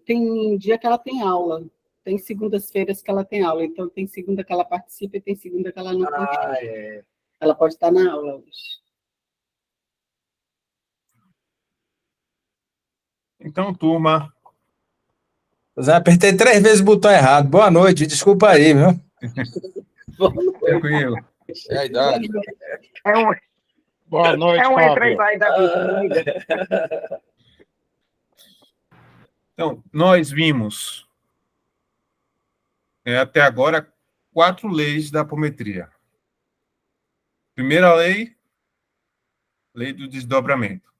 tem dia que ela tem aula. Tem segundas-feiras que ela tem aula. Então, tem segunda que ela participa e tem segunda que ela não participa. É. Ela pode estar na aula hoje. Então, turma, Zé, apertei 3 vezes o botão errado. Boa noite, desculpa aí, viu? tranquilo. É a idade. Boa noite, Fábio. Aí da vida. Então, nós vimos até agora 4 leis da apometria. Primeira lei, lei do desdobramento.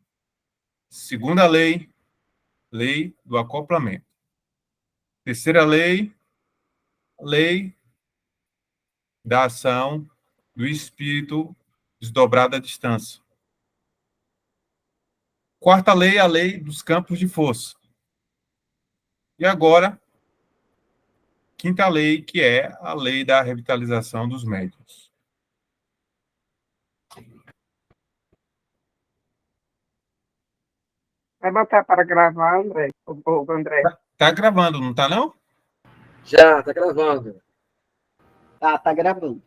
Segunda lei, lei do acoplamento. Terceira lei, lei da ação do espírito desdobrado à distância. Quarta lei, a lei dos campos de força. E agora, quinta lei, que é a lei da revitalização dos médiuns. Vai botar para gravar, André? O André. Tá gravando, não tá não? Já, tá gravando. Tá gravando.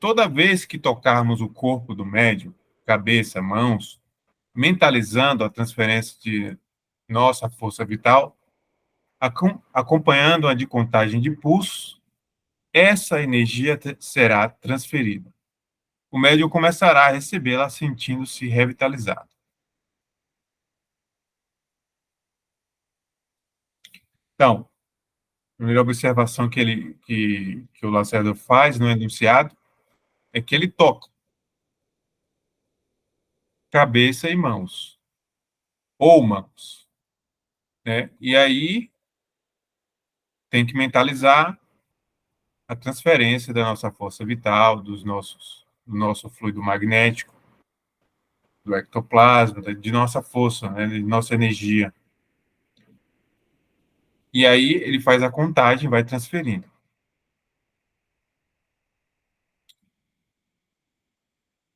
Toda vez que tocarmos o corpo do médium, cabeça, mãos, mentalizando a transferência de nossa força vital, acompanhando a de contagem de pulso, essa energia será transferida. O médium começará a recebê-la sentindo-se revitalizado. Então, a primeira observação que o Lacerda faz no enunciado é que ele toca cabeça e mãos, ou mãos, né? E aí tem que mentalizar a transferência da nossa força vital, do nosso fluido magnético, do ectoplasma, de nossa força, né, de nossa energia. E aí ele faz a contagem, vai transferindo.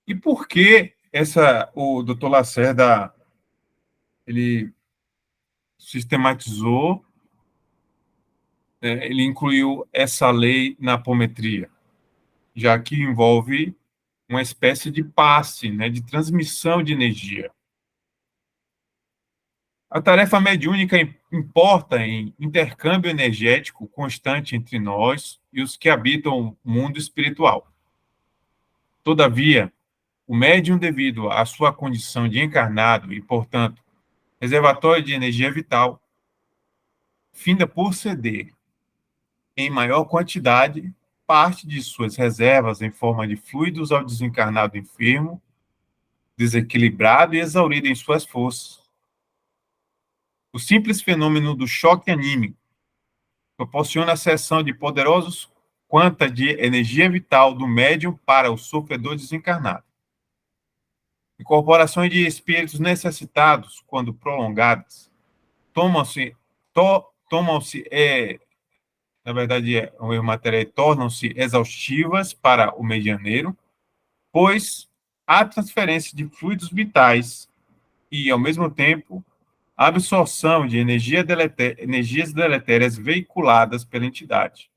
E por que o Dr. Lacerda ele sistematizou, ele incluiu essa lei na apometria, já que envolve uma espécie de passe, né, de transmissão de energia. A tarefa mediúnica importa em intercâmbio energético constante entre nós e os que habitam o mundo espiritual. Todavia, o médium, devido à sua condição de encarnado e, portanto, reservatório de energia vital, finda por ceder, em maior quantidade, parte de suas reservas em forma de fluidos ao desencarnado enfermo, desequilibrado e exaurido em suas forças. O simples fenômeno do choque anímico proporciona a cessão de poderosos quanta de energia vital do médium para o sofredor desencarnado. Incorporações de espíritos necessitados, quando prolongadas, tomam-se, na verdade, o erro material, tornam-se exaustivas para o medianeiro, pois há transferência de fluidos vitais e, ao mesmo tempo, a absorção de energias deletérias veiculadas pela entidade.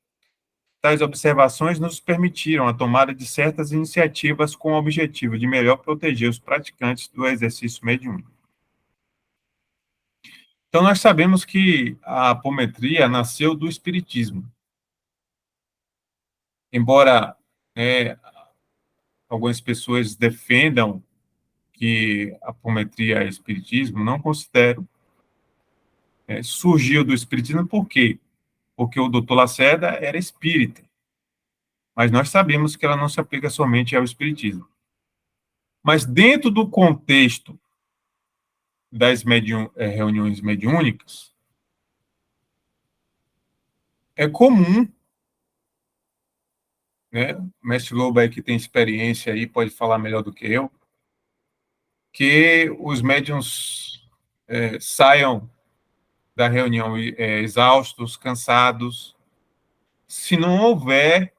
Tais observações nos permitiram a tomada de certas iniciativas com o objetivo de melhor proteger os praticantes do exercício mediúnico. Então, nós sabemos que a apometria nasceu do espiritismo. Embora algumas pessoas defendam que a apometria é espiritismo, não considero. Surgiu do espiritismo por quê? Porque o doutor Lacerda era espírita. Mas nós sabemos que ela não se aplica somente ao espiritismo. Mas dentro do contexto das reuniões mediúnicas, é comum, né? O mestre Lobo aí que tem experiência aí pode falar melhor do que eu, que os médiuns saiam da reunião exaustos, cansados, se não houver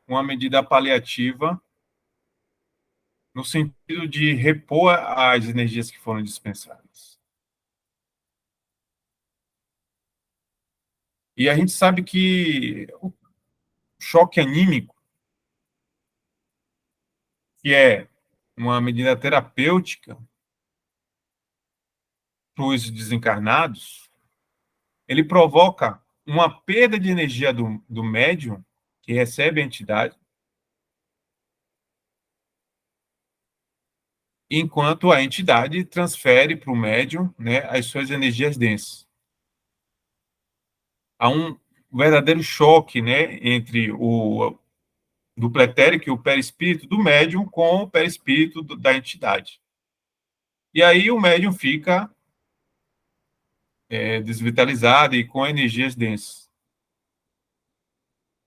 uma medida paliativa no sentido de repor as energias que foram dispensadas. E a gente sabe que o choque anímico, que é uma medida terapêutica para os desencarnados, ele provoca uma perda de energia do médium que recebe a entidade, enquanto a entidade transfere para o médium, né, as suas energias densas. Há um verdadeiro choque, né, entre o duplo etérico e o perispírito do médium com o perispírito da entidade. E aí o médium fica desvitalizado e com energias densas,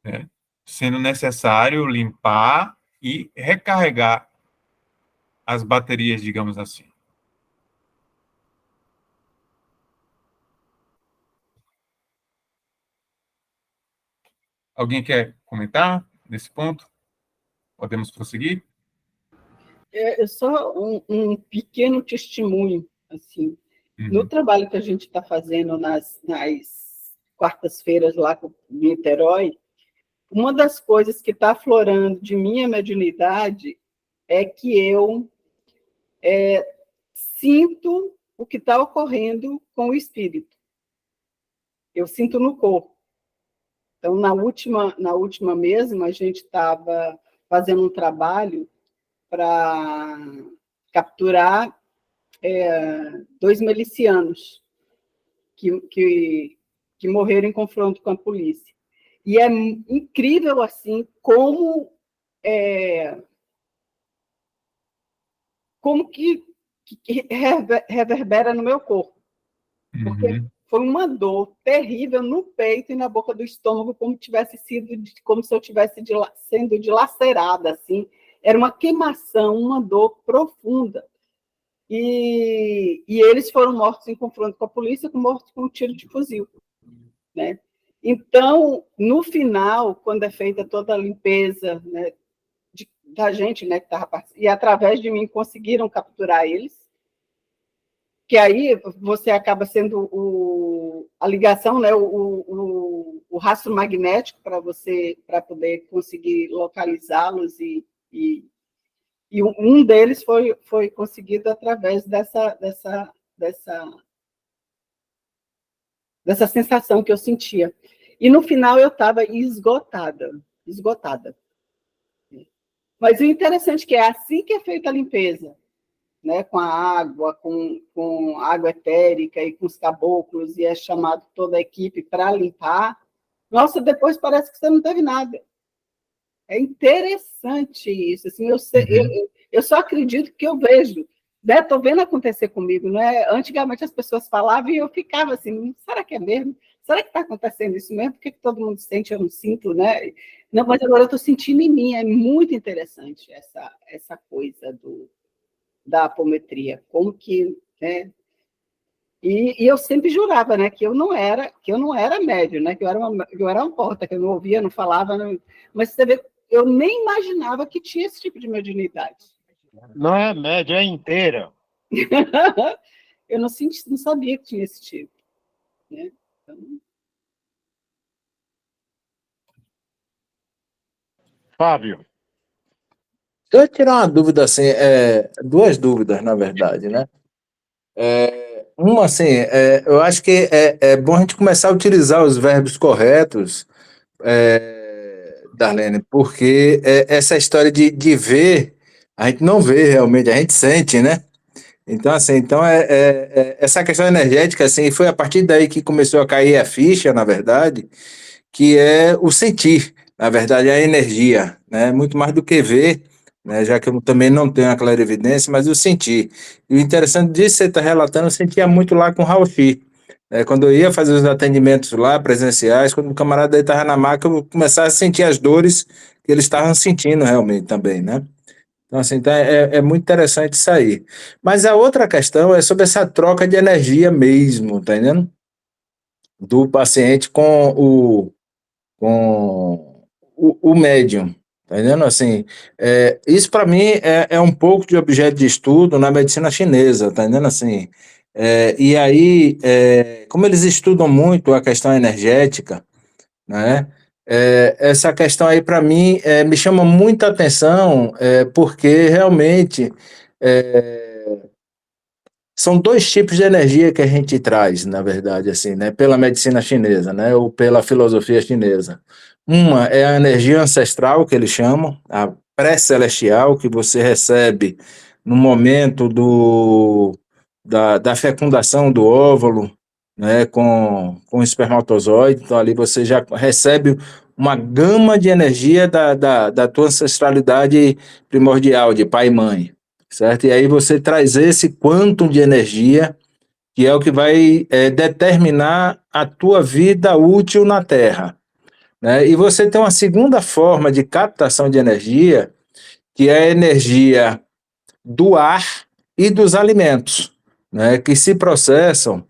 né, sendo necessário limpar e recarregar as baterias, digamos assim. Alguém quer comentar nesse ponto? Podemos prosseguir? É só um pequeno testemunho, assim. No trabalho que a gente está fazendo nas quartas-feiras lá com Niterói, uma das coisas que está aflorando de minha mediunidade é que eu sinto o que está ocorrendo com o espírito. Eu sinto no corpo. Então, na última mesma, a gente estava fazendo um trabalho para capturar 2 milicianos que morreram em confronto com a polícia. E é incrível, assim, como que reverbera no meu corpo. Porque foi uma dor terrível no peito e na boca do estômago, como se eu tivesse sendo dilacerada, assim. Era uma queimação, uma dor profunda. E eles foram mortos em confronto com a polícia, mortos com um tiro de fuzil, né? Então, no final, quando é feita toda a limpeza, né, da gente, né, que estava participando, e através de mim conseguiram capturar eles, que aí você acaba sendo a ligação, né, o rastro magnético para poder conseguir localizá-los e um deles foi conseguido através dessa sensação que eu sentia. E no final eu estava esgotada. Mas o interessante é que é assim que é feita a limpeza, né, com a água, com água etérica e com os caboclos, e é chamado toda a equipe para limpar. Nossa, depois parece que você não teve nada. É interessante isso. Assim, eu só acredito que eu vejo. Estou vendo acontecer comigo. Né? Antigamente as pessoas falavam e eu ficava assim, será que é mesmo? Será que está acontecendo isso mesmo? Por que todo mundo sente, eu não sinto? Né? Não, mas agora eu estou sentindo em mim. É muito interessante essa coisa da apometria. Como que... Né? E eu sempre jurava, né, que eu não era médium, né, que eu era uma porta, que eu não ouvia, não falava, mas você vê, eu nem imaginava que tinha esse tipo de mediunidade. Não é média, é inteira. Eu não sabia que tinha esse tipo. Né? Então... Fábio. Deixa eu tirar uma dúvida, assim, duas dúvidas, na verdade, né? Uma, assim, eu acho que é bom a gente começar a utilizar os verbos corretos, Darlene, porque essa história de ver, a gente não vê realmente, a gente sente, né? Então, assim, essa questão energética, assim, foi a partir daí que começou a cair a ficha, na verdade, que é o sentir, na verdade, a energia, né? Muito mais do que ver, né? Já que eu também não tenho a clarividência, mas o sentir. E o interessante disso que você está relatando, eu sentia muito lá com o Raul-X. Quando eu ia fazer os atendimentos lá, presenciais, quando o camarada estava na maca, eu começava a sentir as dores que eles estavam sentindo realmente também, né? Então, assim, é muito interessante isso aí. Mas a outra questão é sobre essa troca de energia mesmo, tá entendendo? Do paciente com o médium, tá entendendo? Assim, isso para mim é um pouco de objeto de estudo na medicina chinesa, tá entendendo? Assim, E aí, como eles estudam muito a questão energética, né? Essa questão aí, para mim, me chama muita atenção, porque realmente são dois tipos de energia que a gente traz, na verdade, assim, né? Pela medicina chinesa, né? Ou pela filosofia chinesa. Uma é a energia ancestral, que eles chamam, a pré-celestial, que você recebe no momento da fecundação do óvulo, né, com o espermatozoide. Então, ali você já recebe uma gama de energia da tua ancestralidade primordial, de pai e mãe, certo? E aí você traz esse quantum de energia, que é o que vai determinar a tua vida útil na Terra, né? E você tem uma segunda forma de captação de energia, que é a energia do ar e dos alimentos, né, que se processam,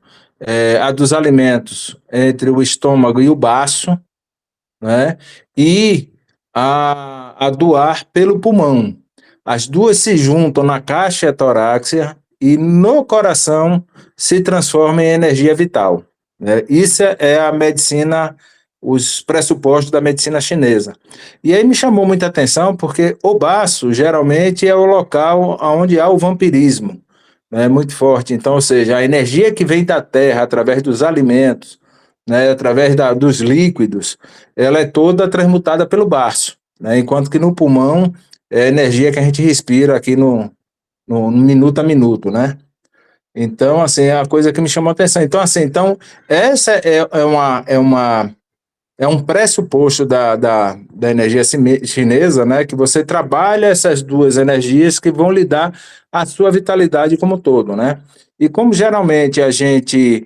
a dos alimentos entre o estômago e o baço, né, e a do ar pelo pulmão. As duas se juntam na caixa torácica e no coração se transformam em energia vital, né? Isso é a medicina, os pressupostos da medicina chinesa. E aí me chamou muita atenção porque o baço geralmente é o local onde há o vampirismo, né, muito forte. Então, ou seja, a energia que vem da terra através dos alimentos, né, através dos líquidos, ela é toda transmutada pelo baço, né, enquanto que no pulmão é a energia que a gente respira aqui no minuto a minuto, né? Então, assim, é a coisa que me chamou a atenção. Então, assim, essa é um pressuposto da energia chinesa, né? Que você trabalha essas duas energias que vão lhe dar a sua vitalidade como um todo, né? E como geralmente a gente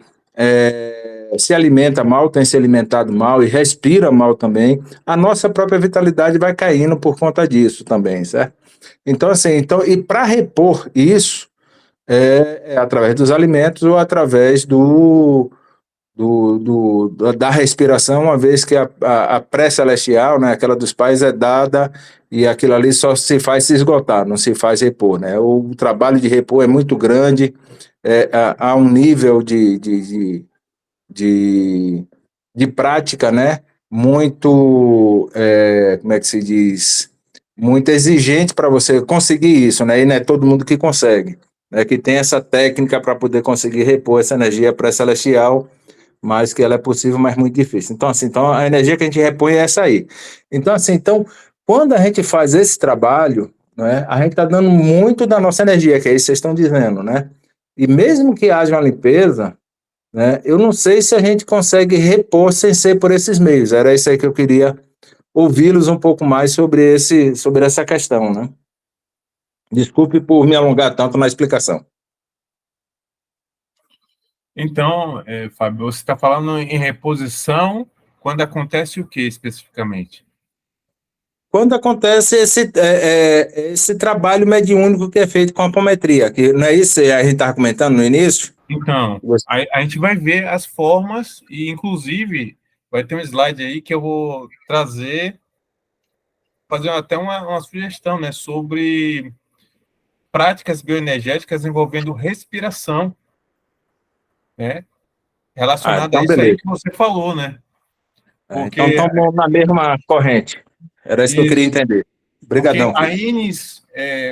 se alimenta mal, tem se alimentado mal e respira mal também, a nossa própria vitalidade vai caindo por conta disso também, certo? Então, assim, e para repor isso, é através dos alimentos ou através da respiração, uma vez que a pré-celestial, né, aquela dos pais, é dada e aquilo ali só se faz se esgotar, não se faz repor, né? O trabalho de repor é muito grande, há um nível de prática, né, muito, como é que se diz, muito exigente para você conseguir isso, né? E não é todo mundo que consegue, né? Que tem essa técnica para poder conseguir repor essa energia pré-celestial, mas que ela é possível, mas muito difícil. Então, assim, a energia que a gente repõe é essa aí. Então, assim, quando a gente faz esse trabalho, né, a gente está dando muito da nossa energia, que é isso que vocês estão dizendo, né? E mesmo que haja uma limpeza, né, eu não sei se a gente consegue repor sem ser por esses meios. Era isso aí que eu queria ouvi-los um pouco mais sobre essa questão, né? Desculpe por me alongar tanto na explicação. Então, Fábio, você está falando em reposição quando acontece o que especificamente? Quando acontece esse trabalho mediúnico que é feito com a apometria, que não é isso que a gente estava comentando no início? Então, a gente vai ver as formas e, inclusive, vai ter um slide aí que eu vou trazer, fazer até uma sugestão, né, sobre práticas bioenergéticas envolvendo respiração, né, relacionada Então a isso aí beleza. que você falou, né? Então Porque, estamos na mesma corrente. Era isso que eu queria entender. porque Obrigadão, a filho. INES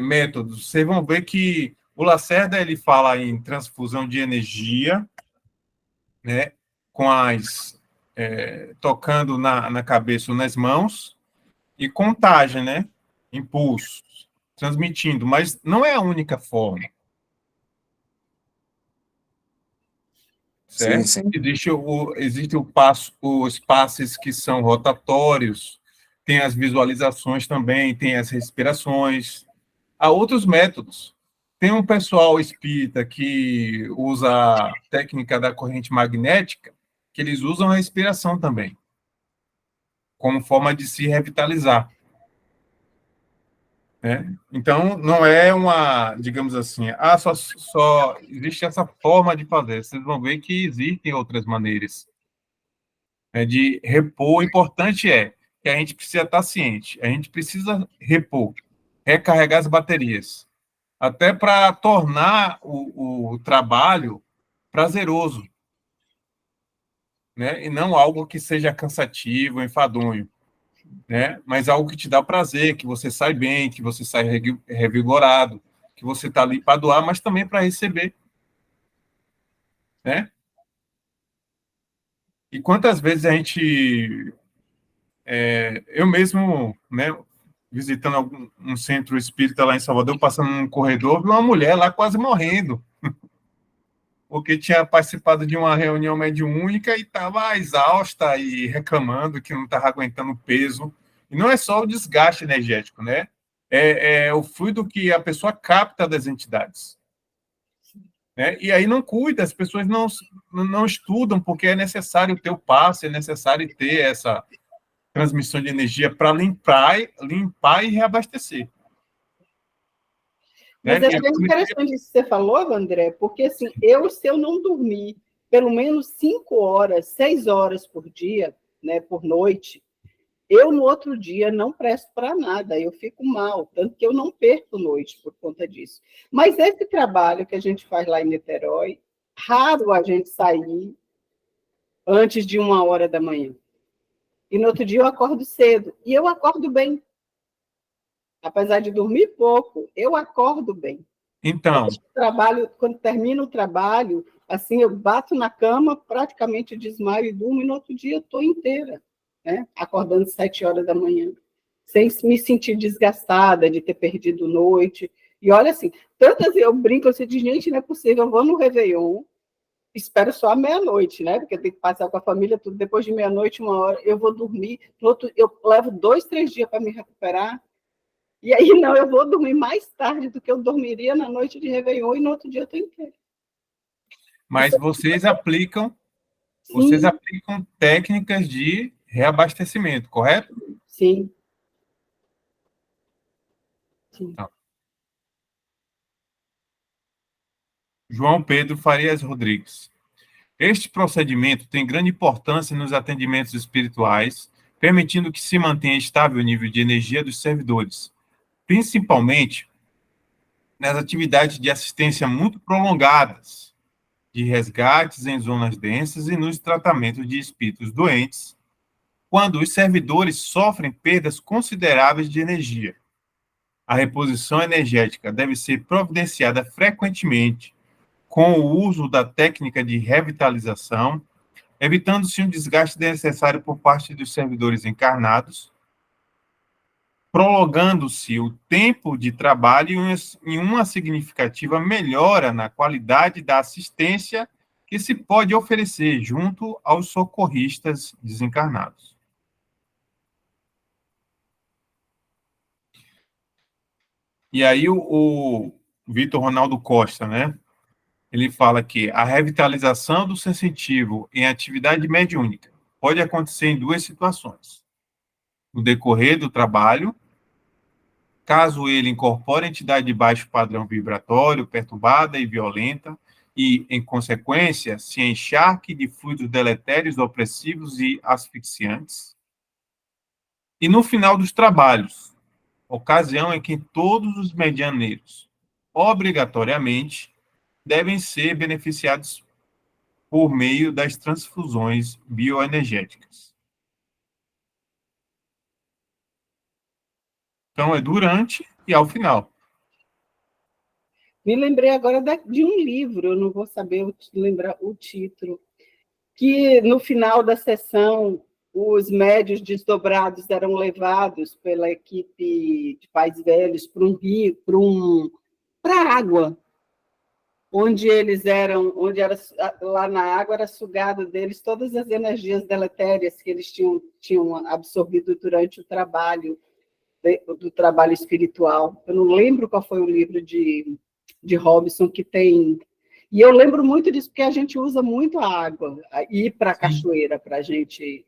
métodos, vocês vão ver que o Lacerda ele fala em transfusão de energia, né, com tocando na cabeça ou nas mãos, e contagem, né, impulsos, transmitindo, mas não é a única forma, Sim, certo? sim. Existe os passes que são rotatórios, tem as visualizações também, tem as respirações, há outros métodos. Tem um pessoal espírita que usa a técnica da corrente magnética, que eles usam a respiração também, como forma de se revitalizar, né? Então, não é digamos assim, só existe essa forma de fazer. Vocês vão ver que existem outras maneiras, né, de repor. O importante é que a gente precisa estar ciente, a gente precisa repor, recarregar as baterias, até para tornar o trabalho prazeroso, né? E não algo que seja cansativo, enfadonho, né? Mas algo que te dá prazer, que você sai bem, que você sai revigorado, que você está ali para doar, mas também para receber, né? E quantas vezes a gente, eu mesmo, né, visitando um centro espírita lá em Salvador, passando num corredor, vi uma mulher lá quase morrendo, porque tinha participado de uma reunião mediúnica e estava exausta e reclamando que não estava aguentando o peso. E não é só o desgaste energético, né? É o fluido que a pessoa capta das entidades, né? E aí não cuida, as pessoas não estudam, porque é necessário ter o passe, é necessário ter essa transmissão de energia para limpar e reabastecer. Mas Né? é bem interessante isso que você falou, André, porque assim, se eu não dormir pelo menos 5 horas, 6 horas por dia, né, por noite, eu no outro dia não presto para nada, eu fico mal, tanto que eu não perco noite por conta disso. Mas esse trabalho que a gente faz lá em Niterói, raro a gente sair antes de 1 hora da manhã. E no outro dia eu acordo cedo, e eu acordo bem. Apesar de dormir pouco, eu acordo bem. Então, Quando termina o trabalho, assim, eu bato na cama, praticamente desmaio e durmo, e no outro dia eu estou inteira, né? Acordando 7 horas da manhã, sem me sentir desgastada de ter perdido noite. E olha assim, tantas eu brinco, eu digo, gente, não é possível, eu vou no Réveillon, espero só a meia-noite, né? Porque tem que passar com a família, tudo. Depois de meia-noite, 1 hora, eu vou dormir, eu levo 2, 3 dias para me recuperar. E aí, não, eu vou dormir mais tarde do que eu dormiria na noite de Réveillon e no outro dia eu estou inteira. mas vocês aplicam técnicas de reabastecimento, correto? Sim. Sim. Então, João Pedro Farias Rodrigues. Este procedimento tem grande importância nos atendimentos espirituais, permitindo que se mantenha estável o nível de energia dos servidores, principalmente nas atividades de assistência muito prolongadas, de resgates em zonas densas e nos tratamentos de espíritos doentes, quando os servidores sofrem perdas consideráveis de energia. A reposição energética deve ser providenciada frequentemente, com o uso da técnica de revitalização, evitando-se um desgaste desnecessário por parte dos servidores encarnados, prolongando-se o tempo de trabalho em uma significativa melhora na qualidade da assistência que se pode oferecer junto aos socorristas desencarnados. E aí o Vitor Ronaldo Costa, né? Ele fala que a revitalização do sensitivo em atividade mediúnica pode acontecer em 2 situações. No decorrer do trabalho, caso ele incorpore entidade de baixo padrão vibratório, perturbada e violenta, e, em consequência, se encharque de fluidos deletérios, opressivos e asfixiantes. E no final dos trabalhos, ocasião em que todos os medianeiros, obrigatoriamente, devem ser beneficiados por meio das transfusões bioenergéticas. Então, é durante e ao final. Me lembrei agora de um livro, eu não vou saber lembrar o título, que no final da sessão os médios desdobrados eram levados pela equipe de pais velhos para um rio, para a água, onde lá na água era sugado deles todas as energias deletérias que eles tinham absorvido durante o trabalho, do trabalho espiritual. Eu não lembro qual foi o livro de Robson que tem. E eu lembro muito disso, porque a gente usa muito a água, ir para a cachoeira, para a gente,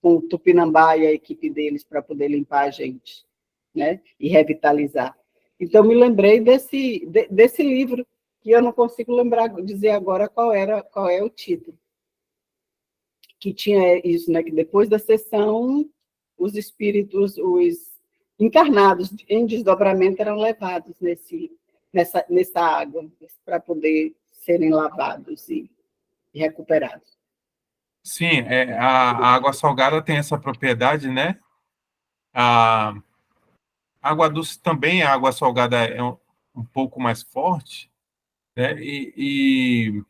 com o Tupinambá e a equipe deles, para poder limpar a gente, né? E revitalizar. Então, me lembrei desse livro, que eu não consigo dizer agora qual é o título. Que tinha isso, né? Que depois da sessão, os espíritos, os encarnados em desdobramento eram levados nessa água, para poder serem lavados e recuperados. Sim, a água salgada tem essa propriedade, né? A água doce também, a água salgada é um pouco mais forte, né? E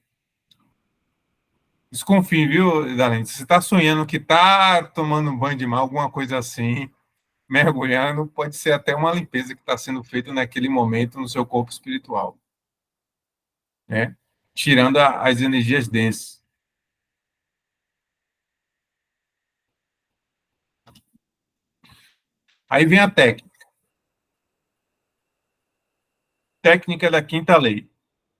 desconfie, viu, Darlene? Se você está sonhando que está tomando um banho de mar, alguma coisa assim, mergulhando, pode ser até uma limpeza que está sendo feita naquele momento no seu corpo espiritual, né? Tirando as energias densas. Aí vem a técnica. Técnica da quinta lei.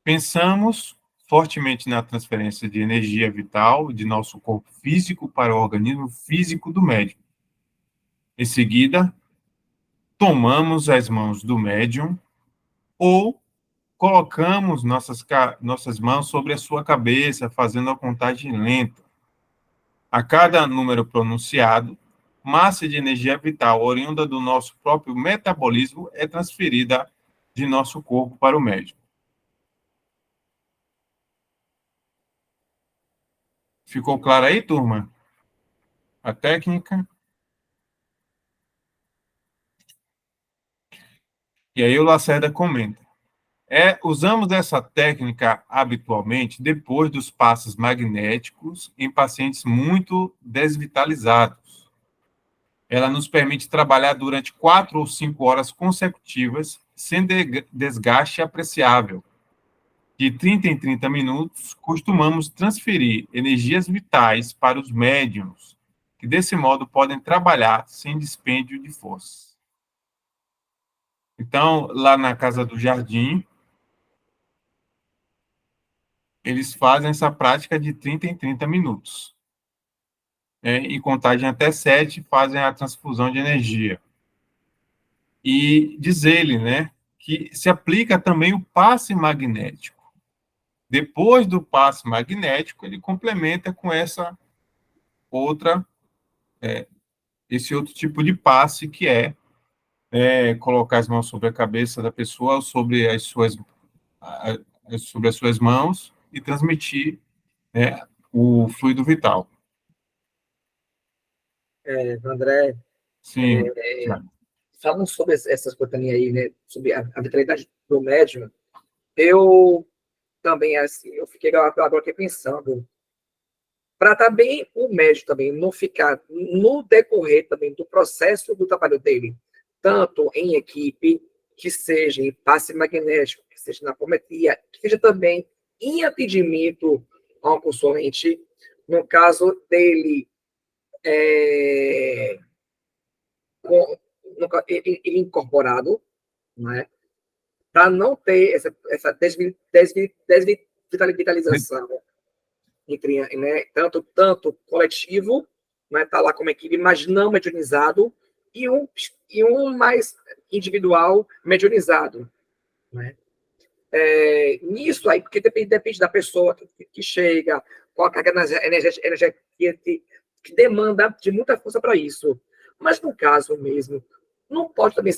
Pensamos fortemente na transferência de energia vital de nosso corpo físico para o organismo físico do médium. Em seguida, tomamos as mãos do médium ou colocamos nossas mãos sobre a sua cabeça, fazendo a contagem lenta. A cada número pronunciado, massa de energia vital oriunda do nosso próprio metabolismo é transferida de nosso corpo para o médium. Ficou claro aí, turma? A técnica. E aí o Lacerda comenta. Usamos essa técnica habitualmente depois dos passes magnéticos em pacientes muito desvitalizados. Ela nos permite trabalhar durante 4 ou 5 horas consecutivas, sem desgaste apreciável. De 30 em 30 minutos, costumamos transferir energias vitais para os médiums, que desse modo podem trabalhar sem dispêndio de força. Então, lá na Casa do Jardim, eles fazem essa prática de 30 em 30 minutos. Em contagem até 7, fazem a transfusão de energia. E diz ele, né, que se aplica também o passe magnético. Depois do passe magnético, ele complementa com essa outra, esse outro tipo de passe, que colocar as mãos sobre a cabeça da pessoa, sobre as suas mãos, e transmitir, né, o fluido vital. André, Sim, falando sobre essas coisas também aí, né, sobre a vitalidade do médium, eu também, assim, eu fiquei agora aqui pensando, para também o médium também não ficar, no decorrer também do processo do trabalho dele, tanto em equipe, que seja em passe magnético, que seja na apometria, que seja também em atendimento ao consulente, no caso dele, ele incorporado, né, para não ter essa desvitalização entre, né, tanto coletivo, né, tá lá como equipe, mas não medianizado, e um mais individual medianizado, né? Nisso aí, porque depende da pessoa que chega, qual a carga energética que demanda de muita força para isso. Mas no caso mesmo, não pode também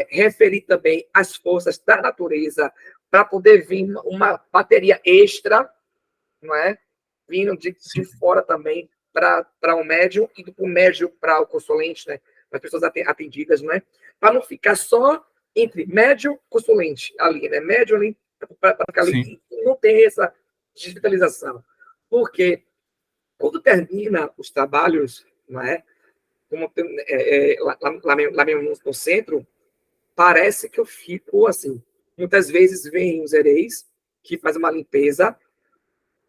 referir também as forças da natureza para poder vir uma bateria extra, não é? Vindo de fora também para o médium e do médium para o consulente, né? Para as pessoas atendidas, não é? Para não ficar só entre médium e consulente ali, né? Médium ali, para ficar ali, e não ter essa digitalização. Porque quando termina os trabalhos, não é? Como lá mesmo no centro, parece que eu fico assim. Muitas vezes vem os hereis que fazem uma limpeza,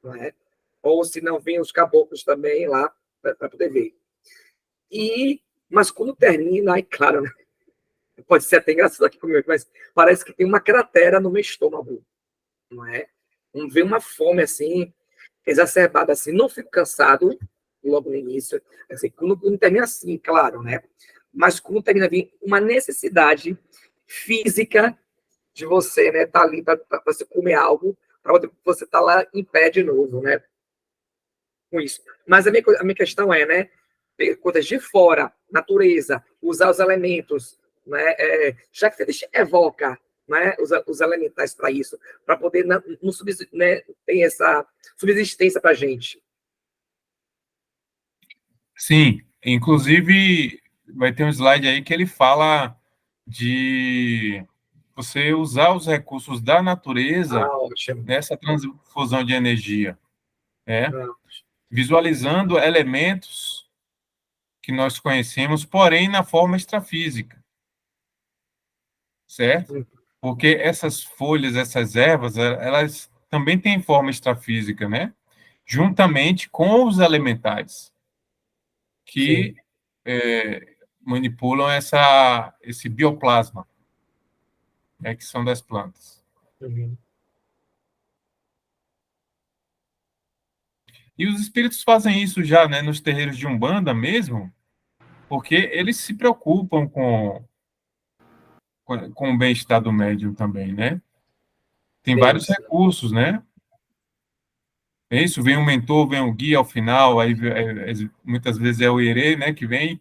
não é? Ou se não, vem os caboclos também lá para poder ver. Mas quando termina, aí, claro, né? Pode ser até engraçado aqui comigo, mas parece que tem uma cratera no meu estômago, não é? Vem uma fome assim, exacerbada assim, não fico cansado logo no início, assim, quando termina assim, claro, né? Mas quando termina, vem uma necessidade física de você, né, tá ali para você comer algo, para você estar lá em pé de novo, né? Com isso. Mas a minha questão é, né, coisas de fora, natureza, usar os elementos, né, já que você evoca né, os elementais para isso, para poder não, né, ter essa subsistência para a gente. Sim, inclusive vai ter um slide aí que ele fala de você usar os recursos da natureza Ótimo. nessa transfusão de energia, né? Ah, Visualizando elementos que nós conhecemos, porém na forma extrafísica, certo? Porque essas folhas, essas ervas, elas também têm forma extrafísica, né? Juntamente com os elementais, sim. que manipulam esse bioplasma, né, que são das plantas. Uhum. E os espíritos fazem isso já, né, nos terreiros de Umbanda mesmo, porque eles se preocupam com o bem-estar do médium também, né? Tem Sim, vários sim. recursos, né? É isso, vem um mentor, vem um guia ao final, aí muitas vezes é o herê, né, que vem,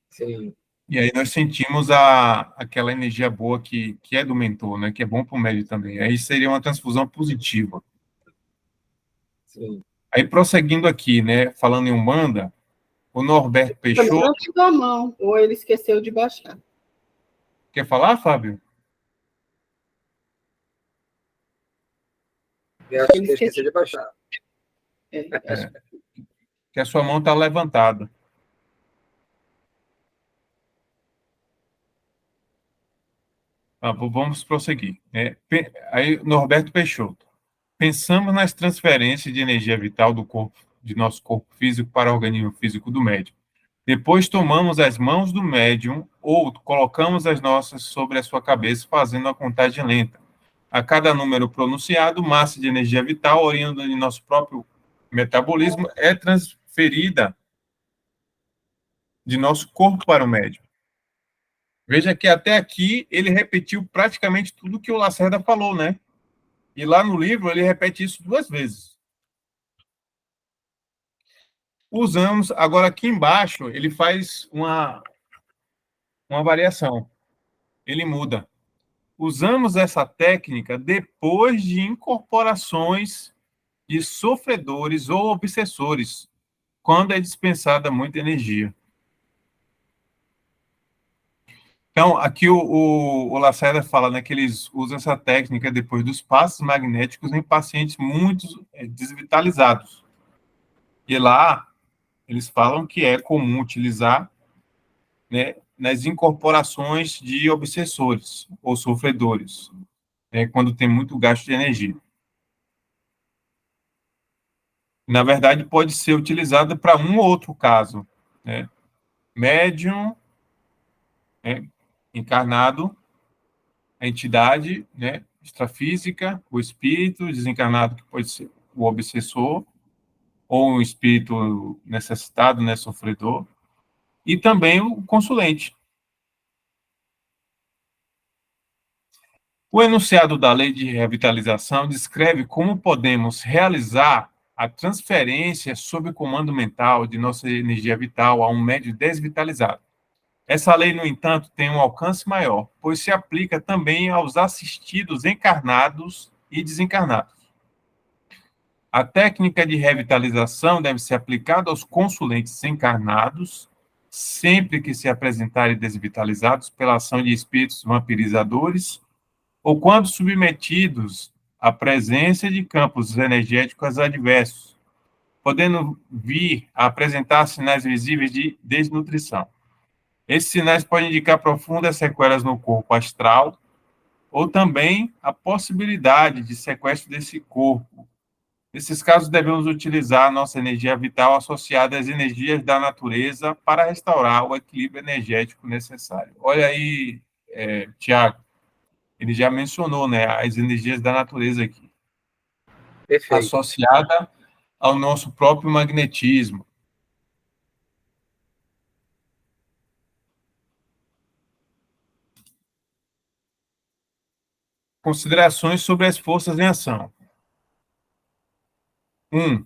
Sim, e aí nós sentimos aquela energia boa que é do mentor, né, que é bom para o médium também. Aí seria uma transfusão positiva. sim. Aí prosseguindo aqui, né, falando em Umbanda, o Norberto Também Peixoto, levantou a mão, ou ele esqueceu de baixar. quer falar, Fábio? Eu Acho que acho ele que eu esqueci esqueceu. de baixar. Acho É, que a sua mão está levantada. Vamos prosseguir. Aí, Norberto Peixoto. Pensamos nas transferências de energia vital do corpo, de nosso corpo físico para o organismo físico do médium. Depois tomamos as mãos do médium ou colocamos as nossas sobre a sua cabeça, fazendo a contagem lenta. A cada número pronunciado, massa de energia vital, oriunda de nosso próprio metabolismo, é transferida de nosso corpo para o médium. Veja que até aqui ele repetiu praticamente tudo que o Lacerda falou, né? E lá no livro ele repete isso 2 vezes. Usamos, agora aqui embaixo, ele faz uma variação. Ele muda. Usamos essa técnica depois de incorporações de sofredores ou obsessores, quando é dispensada muita energia. Então, aqui o Lacerda fala, né, que eles usam essa técnica depois dos passos magnéticos em pacientes muito desvitalizados. E lá, eles falam que é comum utilizar, né, nas incorporações de obsessores ou sofredores, né, quando tem muito gasto de energia. Na verdade, pode ser utilizada para um ou outro caso, né? Médium, né, encarnado, a entidade, né, extrafísica, o espírito desencarnado, que pode ser o obsessor, ou um espírito necessitado, né, sofredor, e também o consulente. O enunciado da Lei de Revitalização descreve como podemos realizar a transferência sob comando mental de nossa energia vital a um médio desvitalizado. Essa lei, no entanto, tem um alcance maior, pois se aplica também aos assistidos encarnados e desencarnados. A técnica de revitalização deve ser aplicada aos consulentes encarnados, sempre que se apresentarem desvitalizados pela ação de espíritos vampirizadores ou quando submetidos à presença de campos energéticos adversos, podendo vir a apresentar sinais visíveis de desnutrição. Esses sinais podem indicar profundas sequelas no corpo astral ou também a possibilidade de sequestro desse corpo. Nesses casos, devemos utilizar a nossa energia vital associada às energias da natureza para restaurar o equilíbrio energético necessário. Olha aí, Tiago, ele já mencionou, né, as energias da natureza aqui, Perfeito. associada ao nosso próprio magnetismo. Considerações sobre as forças em ação. 1.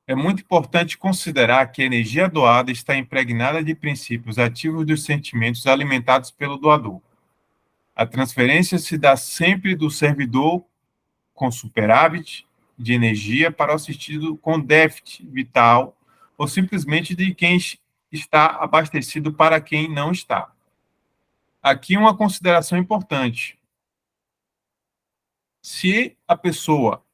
É muito importante considerar que a energia doada está impregnada de princípios ativos dos sentimentos alimentados pelo doador. A transferência se dá sempre do servidor com superávit de energia para o assistido com déficit vital, ou simplesmente de quem está abastecido para quem não está. Aqui uma consideração importante. Se a pessoa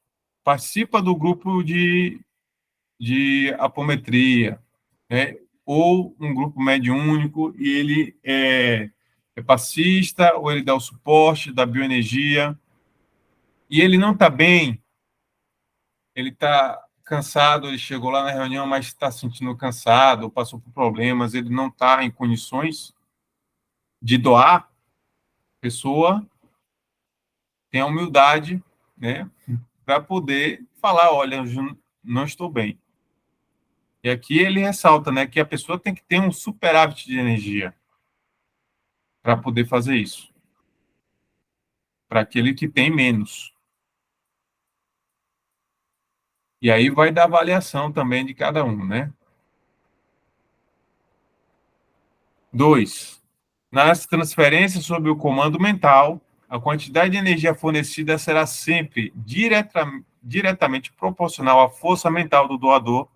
participa do grupo de apometria, né, ou um grupo mediúnico, e ele é passista, ou ele dá o suporte da bioenergia, e ele não está bem, ele está cansado, ele chegou lá na reunião, mas está se sentindo cansado, passou por problemas, ele não está em condições de doar, a pessoa tem a humildade, né, para poder falar, olha, eu não estou bem. E aqui ele ressalta, né, que a pessoa tem que ter um superávit de energia para poder fazer isso. Para aquele que tem menos. E aí vai dar avaliação também de cada um, né? 2. Nas transferências sob o comando mental, a quantidade de energia fornecida será sempre diretamente proporcional à força mental do doador,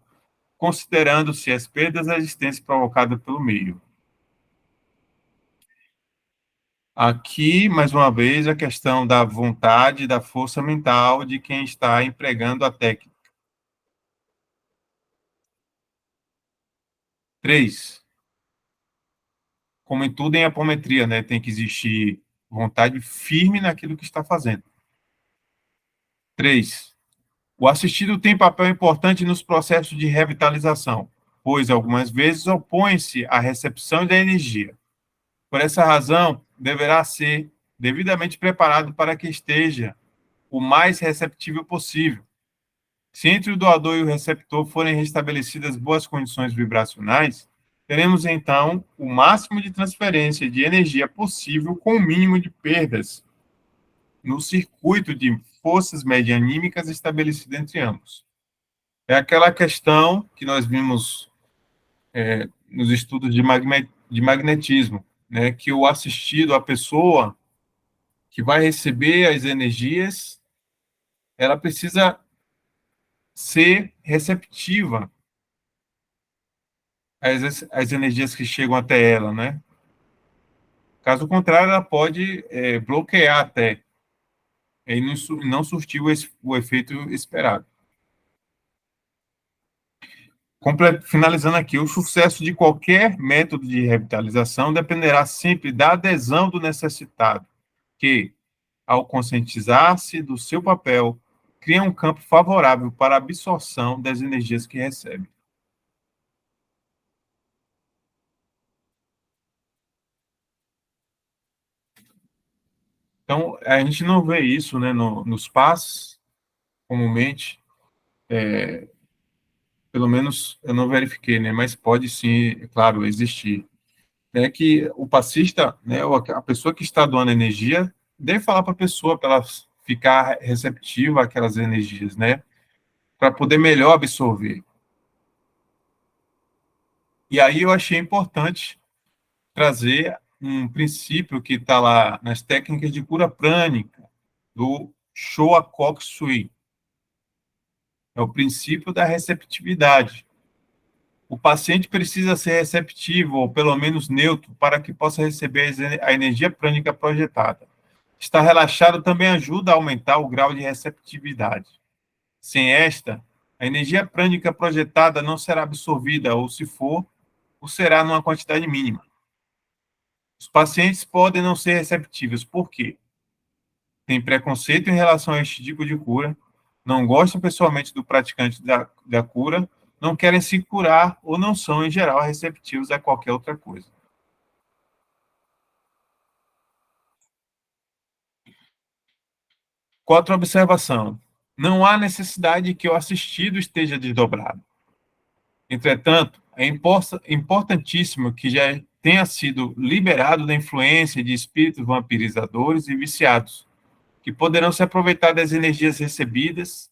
considerando-se as perdas existentes provocadas pelo meio. Aqui, mais uma vez, a questão da vontade, da força mental de quem está empregando a técnica. 3. Como em tudo em apometria, né, tem que existir vontade firme naquilo que está fazendo. 3. O assistido tem papel importante nos processos de revitalização, pois algumas vezes opõe-se à recepção da energia. Por essa razão, deverá ser devidamente preparado para que esteja o mais receptível possível. Se entre o doador e o receptor forem restabelecidas boas condições vibracionais, teremos então o máximo de transferência de energia possível com o mínimo de perdas no circuito de forças medianímicas estabelecido entre ambos. É aquela questão que nós vimos nos estudos de magnetismo, né, que o assistido, a pessoa que vai receber as energias, ela precisa ser receptiva às energias que chegam até ela, né? Caso contrário, ela pode bloquear até e não surtir o efeito esperado. Finalizando aqui, o sucesso de qualquer método de revitalização dependerá sempre da adesão do necessitado, que, ao conscientizar-se do seu papel, cria um campo favorável para a absorção das energias que recebe. Então, a gente não vê isso, né, nos passes, comumente, pelo menos eu não verifiquei, né, mas pode sim, é claro, existir. É que o passista, né, ou a pessoa que está doando energia, deve falar para a pessoa, para ela ficar receptiva àquelas energias, né, para poder melhor absorver. E aí eu achei importante trazer um princípio que está lá nas técnicas de cura prânica, do Showa Kokusui. É o princípio da receptividade. O paciente precisa ser receptivo, ou pelo menos neutro, para que possa receber a energia prânica projetada. Estar relaxado também ajuda a aumentar o grau de receptividade. Sem esta, a energia prânica projetada não será absorvida, ou se for, o será numa quantidade mínima. Os pacientes podem não ser receptivos. Por quê? Tem preconceito em relação a este tipo de cura, não gostam pessoalmente do praticante da cura, não querem se curar ou não são, em geral, receptivos a qualquer outra coisa. Outra observação. Não há necessidade que o assistido esteja desdobrado. Entretanto, é importantíssimo que já tenha sido liberado da influência de espíritos vampirizadores e viciados, que poderão se aproveitar das energias recebidas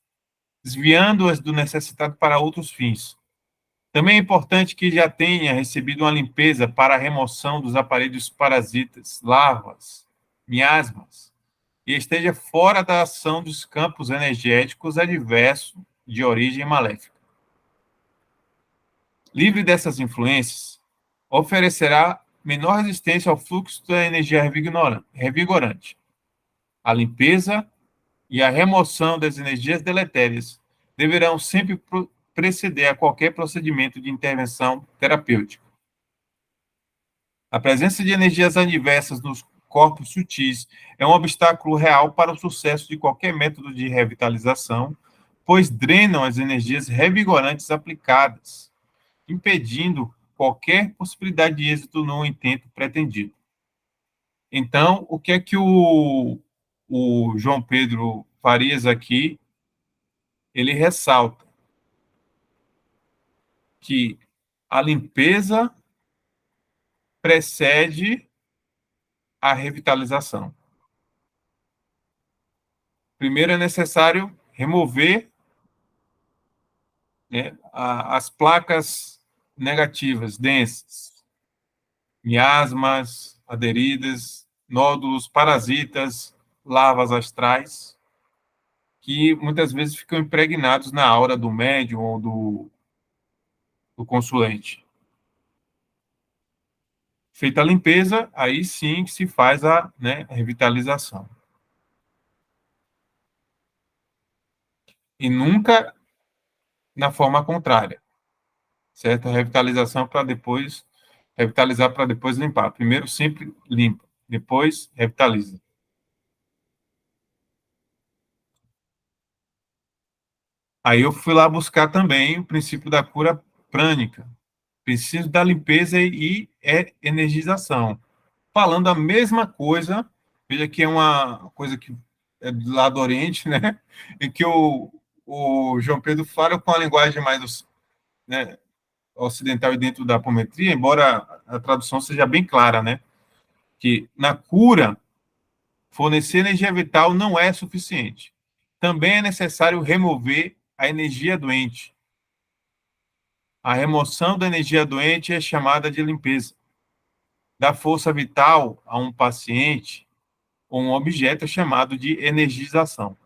desviando-as do necessitado para outros fins. Também é importante que já tenha recebido uma limpeza para a remoção dos aparelhos parasitas, larvas, miasmas, e esteja fora da ação dos campos energéticos adversos de origem maléfica. Livre dessas influências, oferecerá menor resistência ao fluxo da energia revigorante. A limpeza e a remoção das energias deletérias deverão sempre preceder a qualquer procedimento de intervenção terapêutica. A presença de energias adversas nos corpos sutis é um obstáculo real para o sucesso de qualquer método de revitalização, pois drenam as energias revigorantes aplicadas, impedindo qualquer possibilidade de êxito no intento pretendido. Então, o que é que o João Pedro Farias aqui, ele ressalta? Que a limpeza precede a revitalização. Primeiro é necessário remover, né, as placas negativas, densas, miasmas, aderidas, nódulos, parasitas, larvas astrais, que muitas vezes ficam impregnados na aura do médium ou do consulente. Feita a limpeza, aí sim que se faz a, né, revitalização. E nunca na forma contrária, certo? A revitalização para depois, revitalizar para depois limpar. Primeiro sempre limpa, depois revitaliza. Aí eu fui lá buscar também o princípio da cura prânica, princípio da limpeza e energização. Falando a mesma coisa, veja que é uma coisa que é do lado do Oriente, né? E que o João Pedro fala com a linguagem mais, né, ocidental e dentro da apometria, embora a tradução seja bem clara, né? Que na cura, fornecer energia vital não é suficiente. Também é necessário remover a energia doente. A remoção da energia doente é chamada de limpeza. Dar força vital a um paciente ou um objeto é chamado de energização.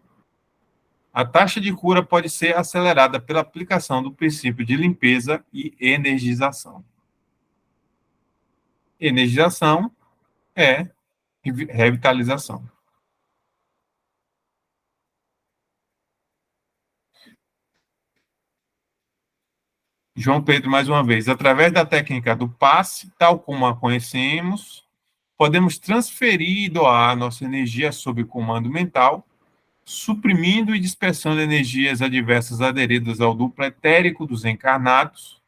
A taxa de cura pode ser acelerada pela aplicação do princípio de limpeza e energização. Energização é revitalização. João Pedro, mais uma vez, através da técnica do passe, tal como a conhecemos, podemos transferir e doar nossa energia sob comando mental, suprimindo e dispersando energias adversas aderidas ao duplo etérico dos encarnados,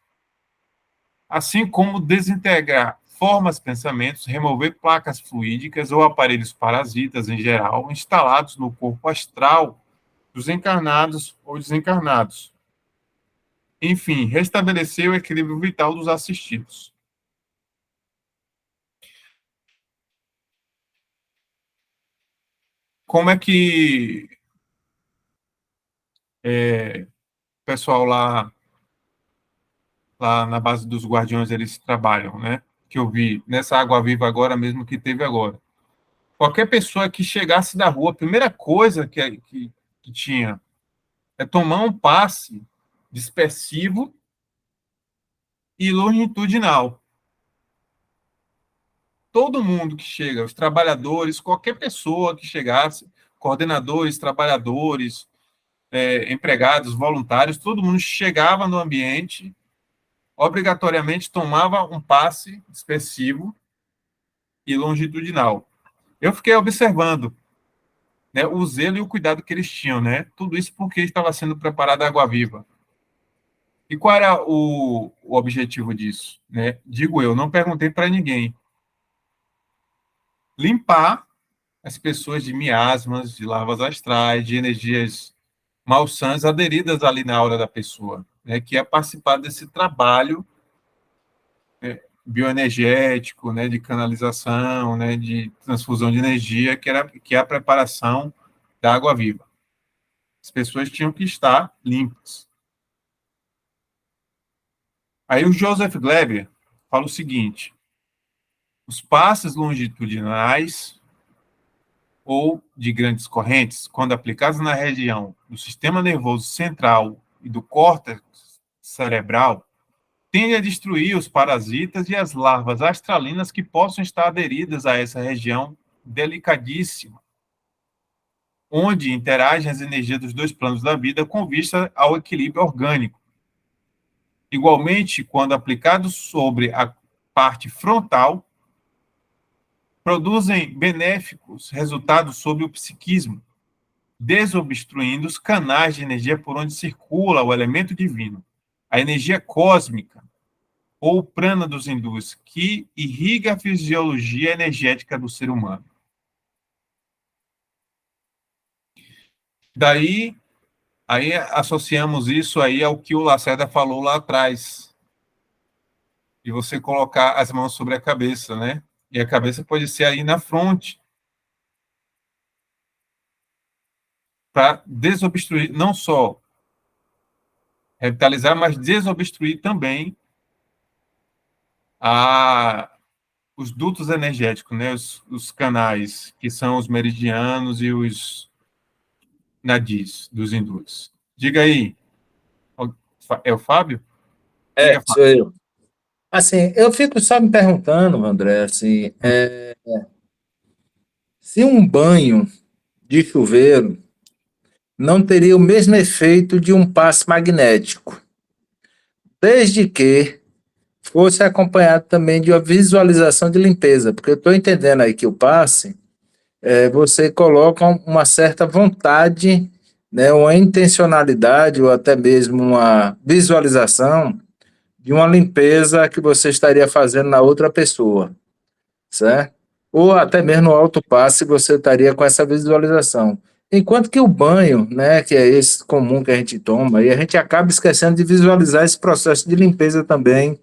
assim como desintegrar formas, pensamentos, remover placas fluídicas ou aparelhos parasitas em geral instalados no corpo astral dos encarnados ou desencarnados. Enfim, restabelecer o equilíbrio vital dos assistidos. Como é que o pessoal lá na base dos Guardiões eles trabalham, né? Que eu vi nessa Água Viva agora mesmo que teve agora. Qualquer pessoa que chegasse da rua, a primeira coisa que tinha é tomar um passe dispersivo e longitudinal. Todo mundo que chega, os trabalhadores, qualquer pessoa que chegasse, coordenadores, trabalhadores, empregados, voluntários, todo mundo chegava no ambiente, obrigatoriamente tomava um passe dispersivo e longitudinal. Eu fiquei observando, né, o zelo e o cuidado que eles tinham, né? Tudo isso porque estava sendo preparada a água viva. E qual era o objetivo disso? Né? Digo eu, não perguntei para ninguém. Limpar as pessoas de miasmas, de larvas astrais, de energias malsãs aderidas ali na aura da pessoa, né? Que é participar desse trabalho, né, bioenergético, né, de canalização, né, de transfusão de energia, que é a preparação da água viva. As pessoas tinham que estar limpas. Aí o Joseph Gleber fala o seguinte: os passes longitudinais ou de grandes correntes, quando aplicados na região do sistema nervoso central e do córtex cerebral, tendem a destruir os parasitas e as larvas astralinas que possam estar aderidas a essa região delicadíssima, onde interagem as energias dos dois planos da vida com vista ao equilíbrio orgânico. Igualmente, quando aplicados sobre a parte frontal, produzem benéficos resultados sobre o psiquismo, desobstruindo os canais de energia por onde circula o elemento divino, a energia cósmica, ou prana dos hindus, que irriga a fisiologia energética do ser humano. Daí, aí associamos isso aí ao que o Lacerda falou lá atrás, de você colocar as mãos sobre a cabeça, né? E a cabeça pode ser aí na fronte, para desobstruir, não só revitalizar, mas desobstruir também os dutos energéticos, né? Os canais, que são os meridianos e os nadis dos hindus. Diga aí, é o Fábio? Diga, Fábio. Sou eu. Assim, eu fico só me perguntando, André, assim, se um banho de chuveiro não teria o mesmo efeito de um passe magnético, desde que fosse acompanhado também de uma visualização de limpeza, porque eu estou entendendo aí que o passe, você coloca uma certa vontade, né, uma intencionalidade ou até mesmo uma visualização de uma limpeza que você estaria fazendo na outra pessoa, certo? Ou até mesmo no autopasse você estaria com essa visualização. Enquanto que o banho, né, que é esse comum que a gente toma, e a gente acaba esquecendo de visualizar esse processo de limpeza também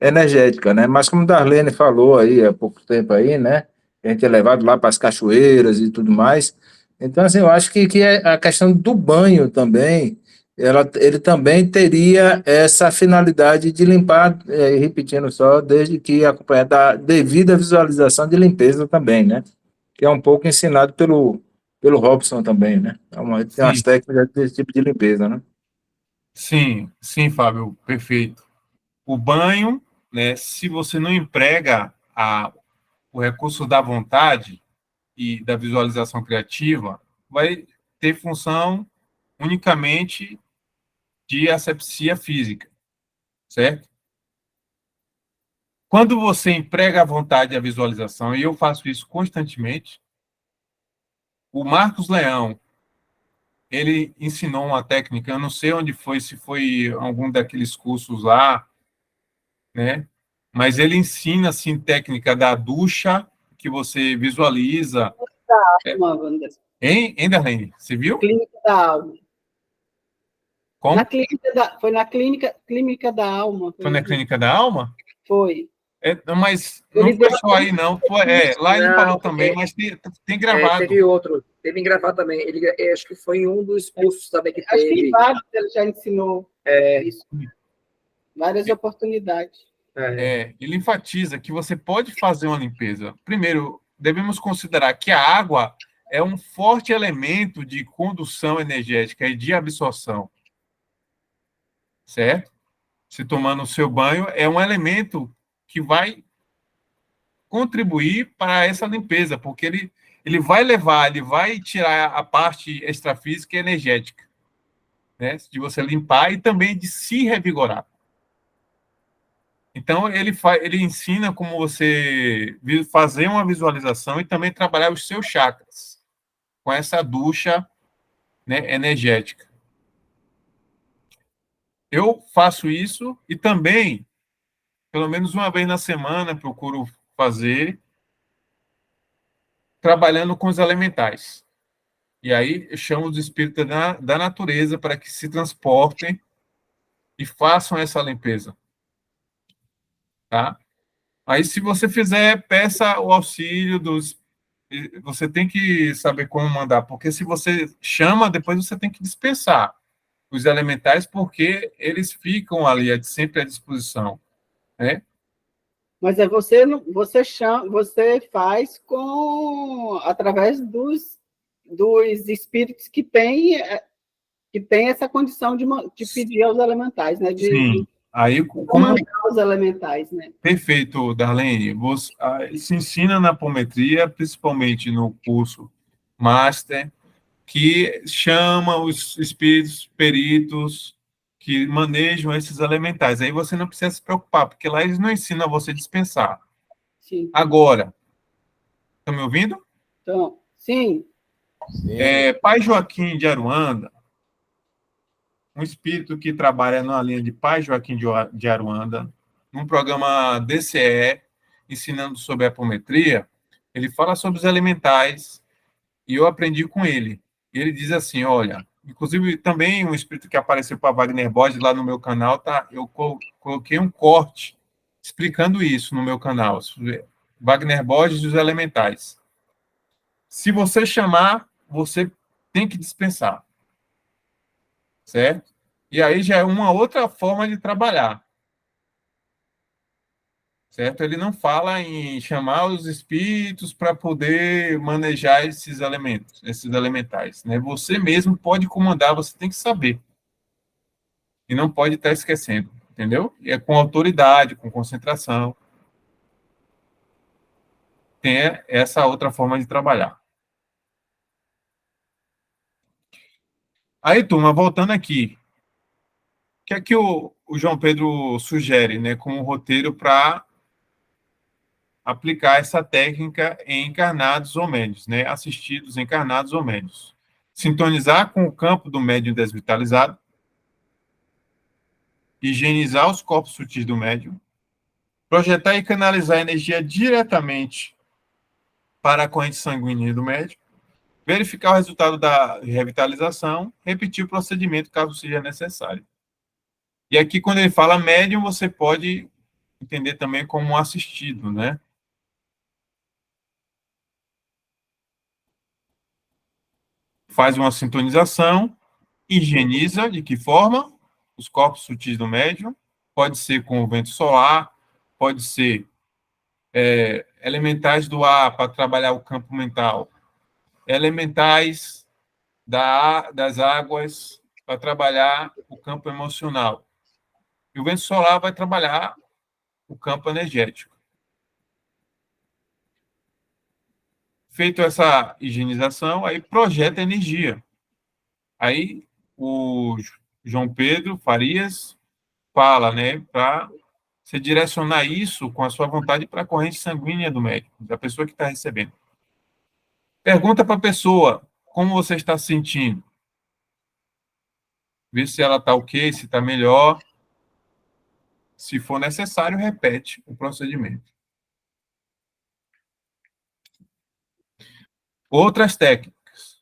energética, né? Mas como Darlene falou aí há pouco tempo aí, né, a gente é levado lá para as cachoeiras e tudo mais. Então, assim, eu acho que a questão do banho também, ele também teria essa finalidade de limpar, repetindo só, desde que acompanhada da devida visualização de limpeza também, né? Que é um pouco ensinado pelo Robson também, né? Tem umas Sim, técnicas desse tipo de limpeza, né? sim, sim, Fábio, perfeito. O banho, né, se você não emprega o recurso da vontade e da visualização criativa, vai ter função unicamente de asepsia física, certo? Quando você emprega a vontade e a visualização, e eu faço isso constantemente, o Marcos Leão, ele ensinou uma técnica, eu não sei onde foi, se foi algum daqueles cursos lá, né? Mas ele ensina, assim, técnica da ducha, que você visualiza. Uma, Wanda. Hein, Darlene? Você viu? Clínica da alma. Como? Foi na clínica da alma. Foi na Clínica da Alma? Foi. Mas não Ele deu foi só aí, não. Lá ele falou Não, também, mas tem gravado. teve outro, teve gravado também. Acho que foi em um dos cursos também que Acho que teve. em vários ele já ensinou isso. Várias oportunidades. Ele enfatiza que você pode fazer uma limpeza. Primeiro, devemos considerar que a água é um forte elemento de condução energética e de absorção, certo? Se tomando o seu banho, é um elemento que vai contribuir para essa limpeza, porque ele vai tirar a parte extrafísica e energética, né? De você limpar e também de se revigorar. Então, ele ensina como você fazer uma visualização e também trabalhar os seus chakras com essa ducha, né, energética. Eu faço isso e também, pelo menos uma vez na semana, procuro fazer, trabalhando com os elementais. E aí eu chamo os espíritos da natureza para que se transportem e façam essa limpeza. Tá? Aí, se você fizer, peça o auxílio dos você tem que saber como mandar, porque se você chama, depois você tem que dispensar os elementais, porque eles ficam ali sempre à disposição, né? Mas é você, você chama, você faz através dos espíritos que tem essa condição de pedir aos elementais, né? De Sim. Aí, como comandar os elementais, né? perfeito, Darlene, se ensina na apometria, principalmente no curso Master, que chama os espíritos peritos que manejam esses elementais. Aí você não precisa se preocupar, porque lá eles não ensinam a você dispensar. Sim. Agora, estão me ouvindo? Então, sim. Pai Joaquim de Aruanda, um espírito que trabalha na linha de Pai Joaquim de Aruanda, num programa DCE, ensinando sobre apometria, ele fala sobre os elementais, e eu aprendi com ele. E ele diz assim, olha, inclusive também um espírito que apareceu para Wagner Borges lá no meu canal, tá? Eu coloquei um corte explicando isso no meu canal, Wagner Borges e os elementais. Se você chamar, você tem que dispensar, certo? E aí já é uma outra forma de trabalhar, certo? Ele não fala em chamar os espíritos para poder manejar esses elementos, esses elementais, né? Você mesmo pode comandar, você tem que saber. E não pode estar esquecendo, entendeu? E é com autoridade, com concentração. Tem essa outra forma de trabalhar. Aí, turma, voltando aqui. O que é que o João Pedro sugere, né, como roteiro para aplicar essa técnica em encarnados ou médios, né, assistidos encarnados ou médios? Sintonizar com o campo do médium desvitalizado, higienizar os corpos sutis do médium, projetar e canalizar a energia diretamente para a corrente sanguínea do médium, verificar o resultado da revitalização, repetir o procedimento caso seja necessário. E aqui, quando ele fala médium, você pode entender também como um assistido, né? Faz uma sintonização, higieniza, de que forma? Os corpos sutis do médium, pode ser com o vento solar, pode ser elementais do ar para trabalhar o campo mental, elementais das águas para trabalhar o campo emocional. E o vento solar vai trabalhar o campo energético. Feito essa higienização, aí projeta energia. Aí o João Pedro Farias fala, né, para você direcionar isso com a sua vontade para a corrente sanguínea do médico, da pessoa que está recebendo. Pergunta para a pessoa como você está se sentindo. Vê se ela está ok, se está melhor. Se for necessário, repete o procedimento. Outras técnicas.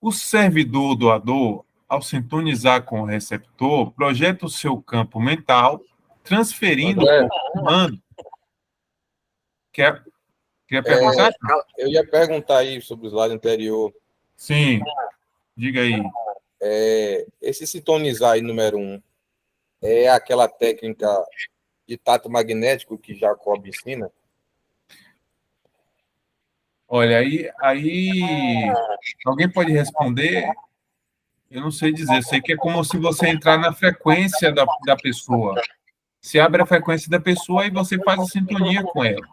O servidor doador, ao sintonizar com o receptor, projeta o seu campo mental, transferindo André, o comando. Quer perguntar? eu ia perguntar aí sobre o slide anterior. Sim, diga aí. Esse sintonizar aí, número 1, é aquela técnica de tato magnético que Jacob ensina? Olha, aí alguém pode responder? Eu não sei dizer. Eu sei que é como se você entrar na frequência da pessoa. Se abre a frequência da pessoa e você faz a sintonia com ela.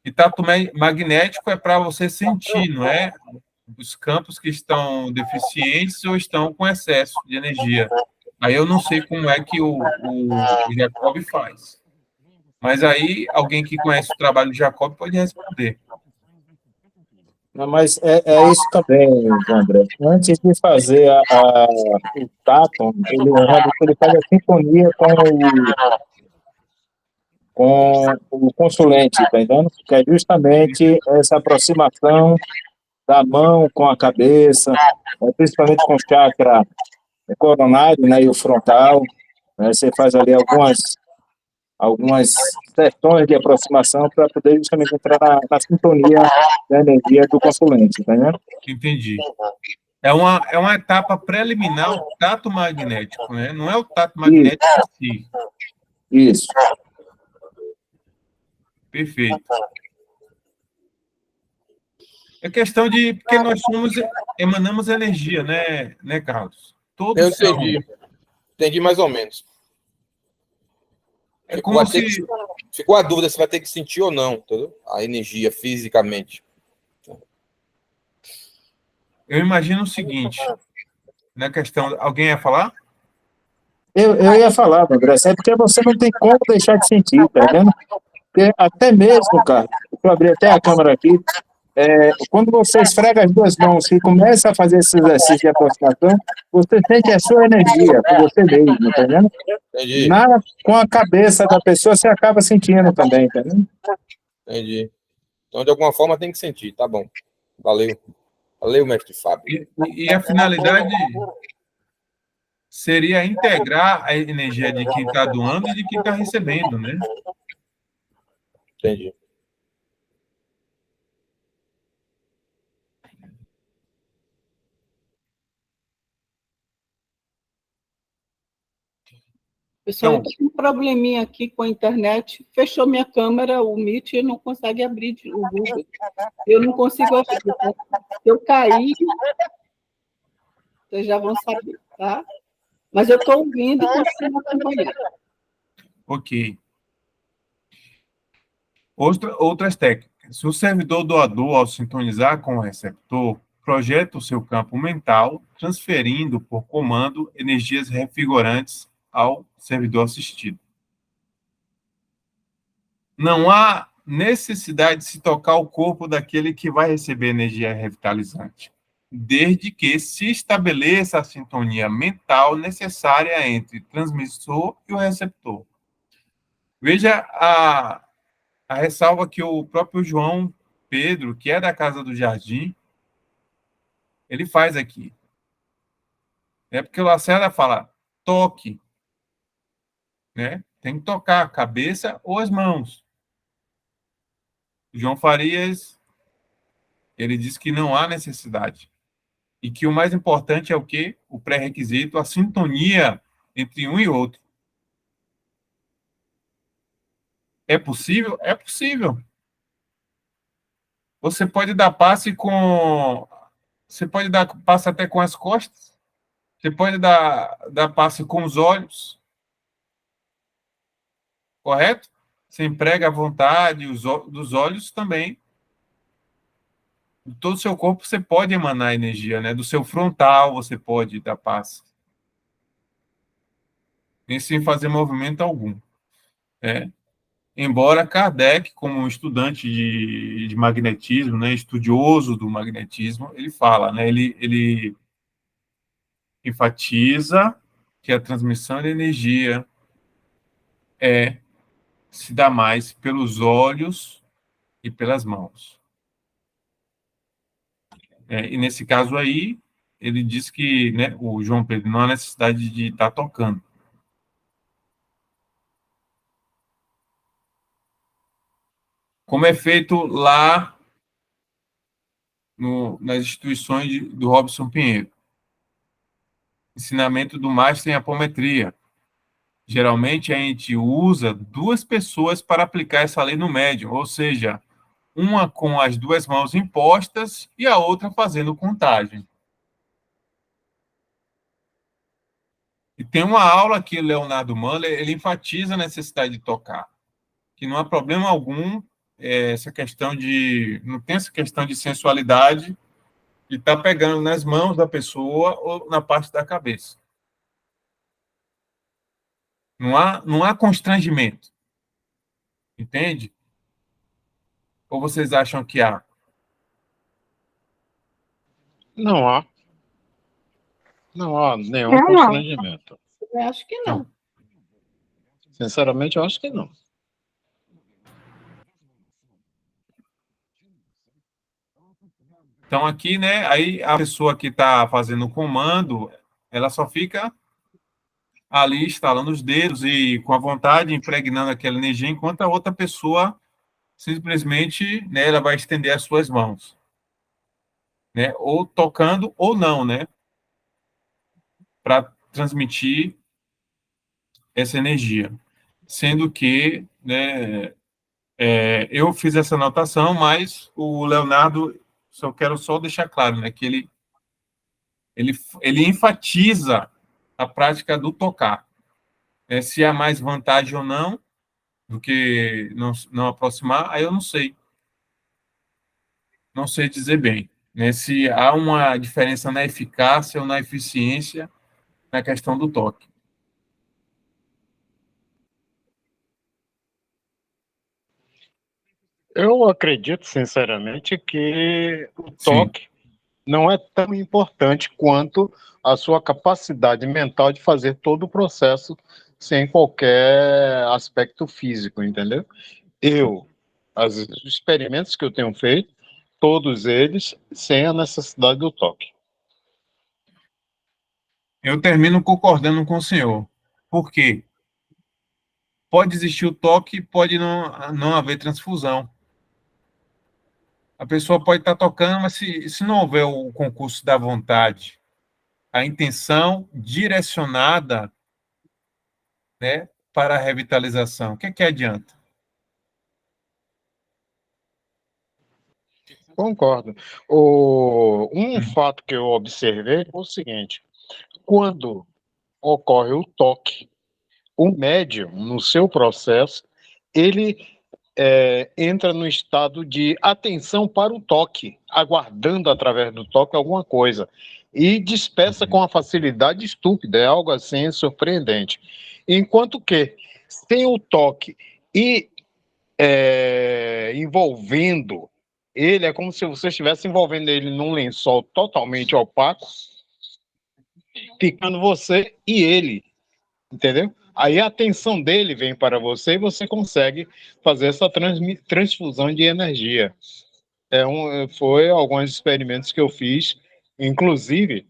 E tato magnético é para você sentir, não é? Os campos que estão deficientes ou estão com excesso de energia. Aí eu não sei como é que o Jacob faz. Mas aí alguém que conhece o trabalho de Jacob pode responder. Não, mas é isso também, João André. Antes de fazer o tato, ele faz a sintonia com o consulente, tá entendendo? Que é justamente essa aproximação da mão com a cabeça, principalmente com o chakra coronário, né, e o frontal, né, você faz ali algumas algumas sessões de aproximação para poder justamente entrar na sintonia da energia do consulente, tá vendo? Entendi. É uma etapa preliminar ao tato magnético, né? Não é o tato magnético em si. Isso. Perfeito. É questão de... Porque nós emanamos energia, né, Carlos? Eu Todos são... entendi. Entendi mais ou menos. É como se... Ficou a dúvida se vai ter que sentir ou não, entendeu? A energia fisicamente. Eu imagino o seguinte, na questão... Alguém ia falar? Eu ia falar, André, é porque você não tem como deixar de sentir, tá vendo? Porque até mesmo, cara, eu abri até a câmera aqui, quando você esfrega as duas mãos e começa a fazer esse exercício de aproximação, você sente a sua energia com você mesmo, tá vendo? Entendi. Com a cabeça da pessoa, você acaba sentindo também, tá vendo? Entendi. Então, de alguma forma, tem que sentir. Tá bom. Valeu. Valeu, mestre Fábio. E a finalidade seria integrar a energia de quem está doando e de quem está recebendo, né? Entendi. Pessoal, eu Então, tô com um probleminha aqui com a internet. Fechou minha câmera, o Meet, e não consegue abrir o Google. Eu não consigo abrir. Se eu cair, vocês já vão saber, tá? Mas eu estou ouvindo e continuo acompanhando. ok. Outras técnicas. Se o servidor doador, ao sintonizar com o receptor, projeta o seu campo mental, transferindo por comando energias revigorantes ao servidor assistido. Não há necessidade de se tocar o corpo daquele que vai receber energia revitalizante, desde que se estabeleça a sintonia mental necessária entre o transmissor e o receptor. Veja a ressalva que o próprio João Pedro, que é da Casa do Jardim, ele faz aqui. É porque o Lacerda fala, toque, né? Tem que tocar a cabeça ou as mãos. O João Farias, ele diz que não há necessidade. E que o mais importante é o quê? O pré-requisito, a sintonia entre um e outro. É possível? É possível. Você pode dar passe com... Você pode dar passe até com as costas. Você pode dar passe com os olhos. Correto? Você emprega a vontade, dos olhos também. De todo o seu corpo você pode emanar energia, né? Do seu frontal você pode dar passe. Nem sem fazer movimento algum. Embora Kardec, como estudante de magnetismo, né, estudioso do magnetismo, ele fala, né, ele enfatiza que a transmissão de energia se dá mais pelos olhos e pelas mãos. E nesse caso aí, ele diz que, né, o João Pedro não há necessidade de estar tocando. Como é feito lá nas instituições do Robson Pinheiro. Ensinamento do mestre em apometria. Geralmente, a gente usa duas pessoas para aplicar essa lei no médium, ou seja, uma com as duas mãos impostas e a outra fazendo contagem. E tem uma aula que Leonardo Mahler, ele enfatiza a necessidade de tocar, que não há problema algum essa questão não tem essa questão de sensualidade de estar pegando nas mãos da pessoa ou na parte da cabeça. Não há constrangimento. Entende? Ou vocês acham que há? Não há. Não há nenhum constrangimento. Eu acho que não. Sinceramente, eu acho que não. Então, aqui, né, aí a pessoa que está fazendo o comando, ela só fica ali estalando os dedos e com a vontade impregnando aquela energia, enquanto a outra pessoa simplesmente, né, ela vai estender as suas mãos, né, ou tocando ou não, né, para transmitir essa energia. Sendo que, né, eu fiz essa anotação, mas o Leonardo, só quero só deixar claro, né, que ele enfatiza a prática do tocar. Se há mais vantagem ou não do que não aproximar, aí eu não sei. Não sei dizer bem. Né? Se há uma diferença na eficácia ou na eficiência na questão do toque. Eu acredito, sinceramente, que o Sim. toque não é tão importante quanto a sua capacidade mental de fazer todo o processo sem qualquer aspecto físico, entendeu? Os experimentos que eu tenho feito, todos eles sem a necessidade do toque. Eu termino concordando com o senhor. Por quê? Pode existir o toque, pode não haver transfusão. A pessoa pode estar tocando, mas se não houver o concurso da vontade, a intenção direcionada, né, para a revitalização, o que adianta? Concordo. Um fato que eu observei é o seguinte: quando ocorre o toque, o médium, no seu processo, ele entra no estado de atenção para o toque, aguardando através do toque alguma coisa, e dispersa com uma facilidade estúpida, é algo assim surpreendente. Enquanto que, sem o toque e envolvendo ele, é como se você estivesse envolvendo ele num lençol totalmente opaco, ficando você e ele, entendeu? Aí a atenção dele vem para você e você consegue fazer essa transfusão de energia. Foi alguns experimentos que eu fiz, inclusive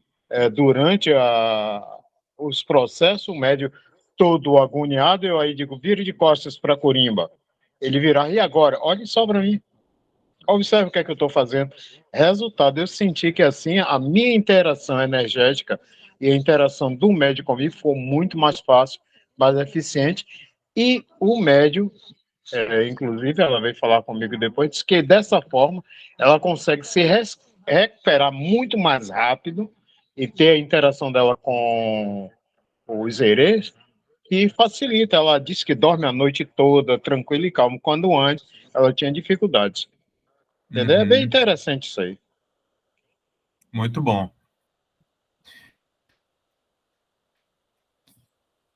durante os processos, o médio todo agoniado, eu aí digo, vire de costas para Corimba. Ele virar, e agora? Olhe só para mim. Observe o que é que eu estou fazendo. Resultado, eu senti que assim a minha interação energética e a interação do médio comigo foi muito mais fácil, mais eficiente. E o médio, inclusive, ela veio falar comigo depois, disse que dessa forma ela consegue se recuperar muito mais rápido e ter a interação dela com os erês, que facilita. Ela disse que dorme a noite toda, tranquila e calma, quando antes ela tinha dificuldades. Entendeu? É bem interessante isso aí. Muito bom.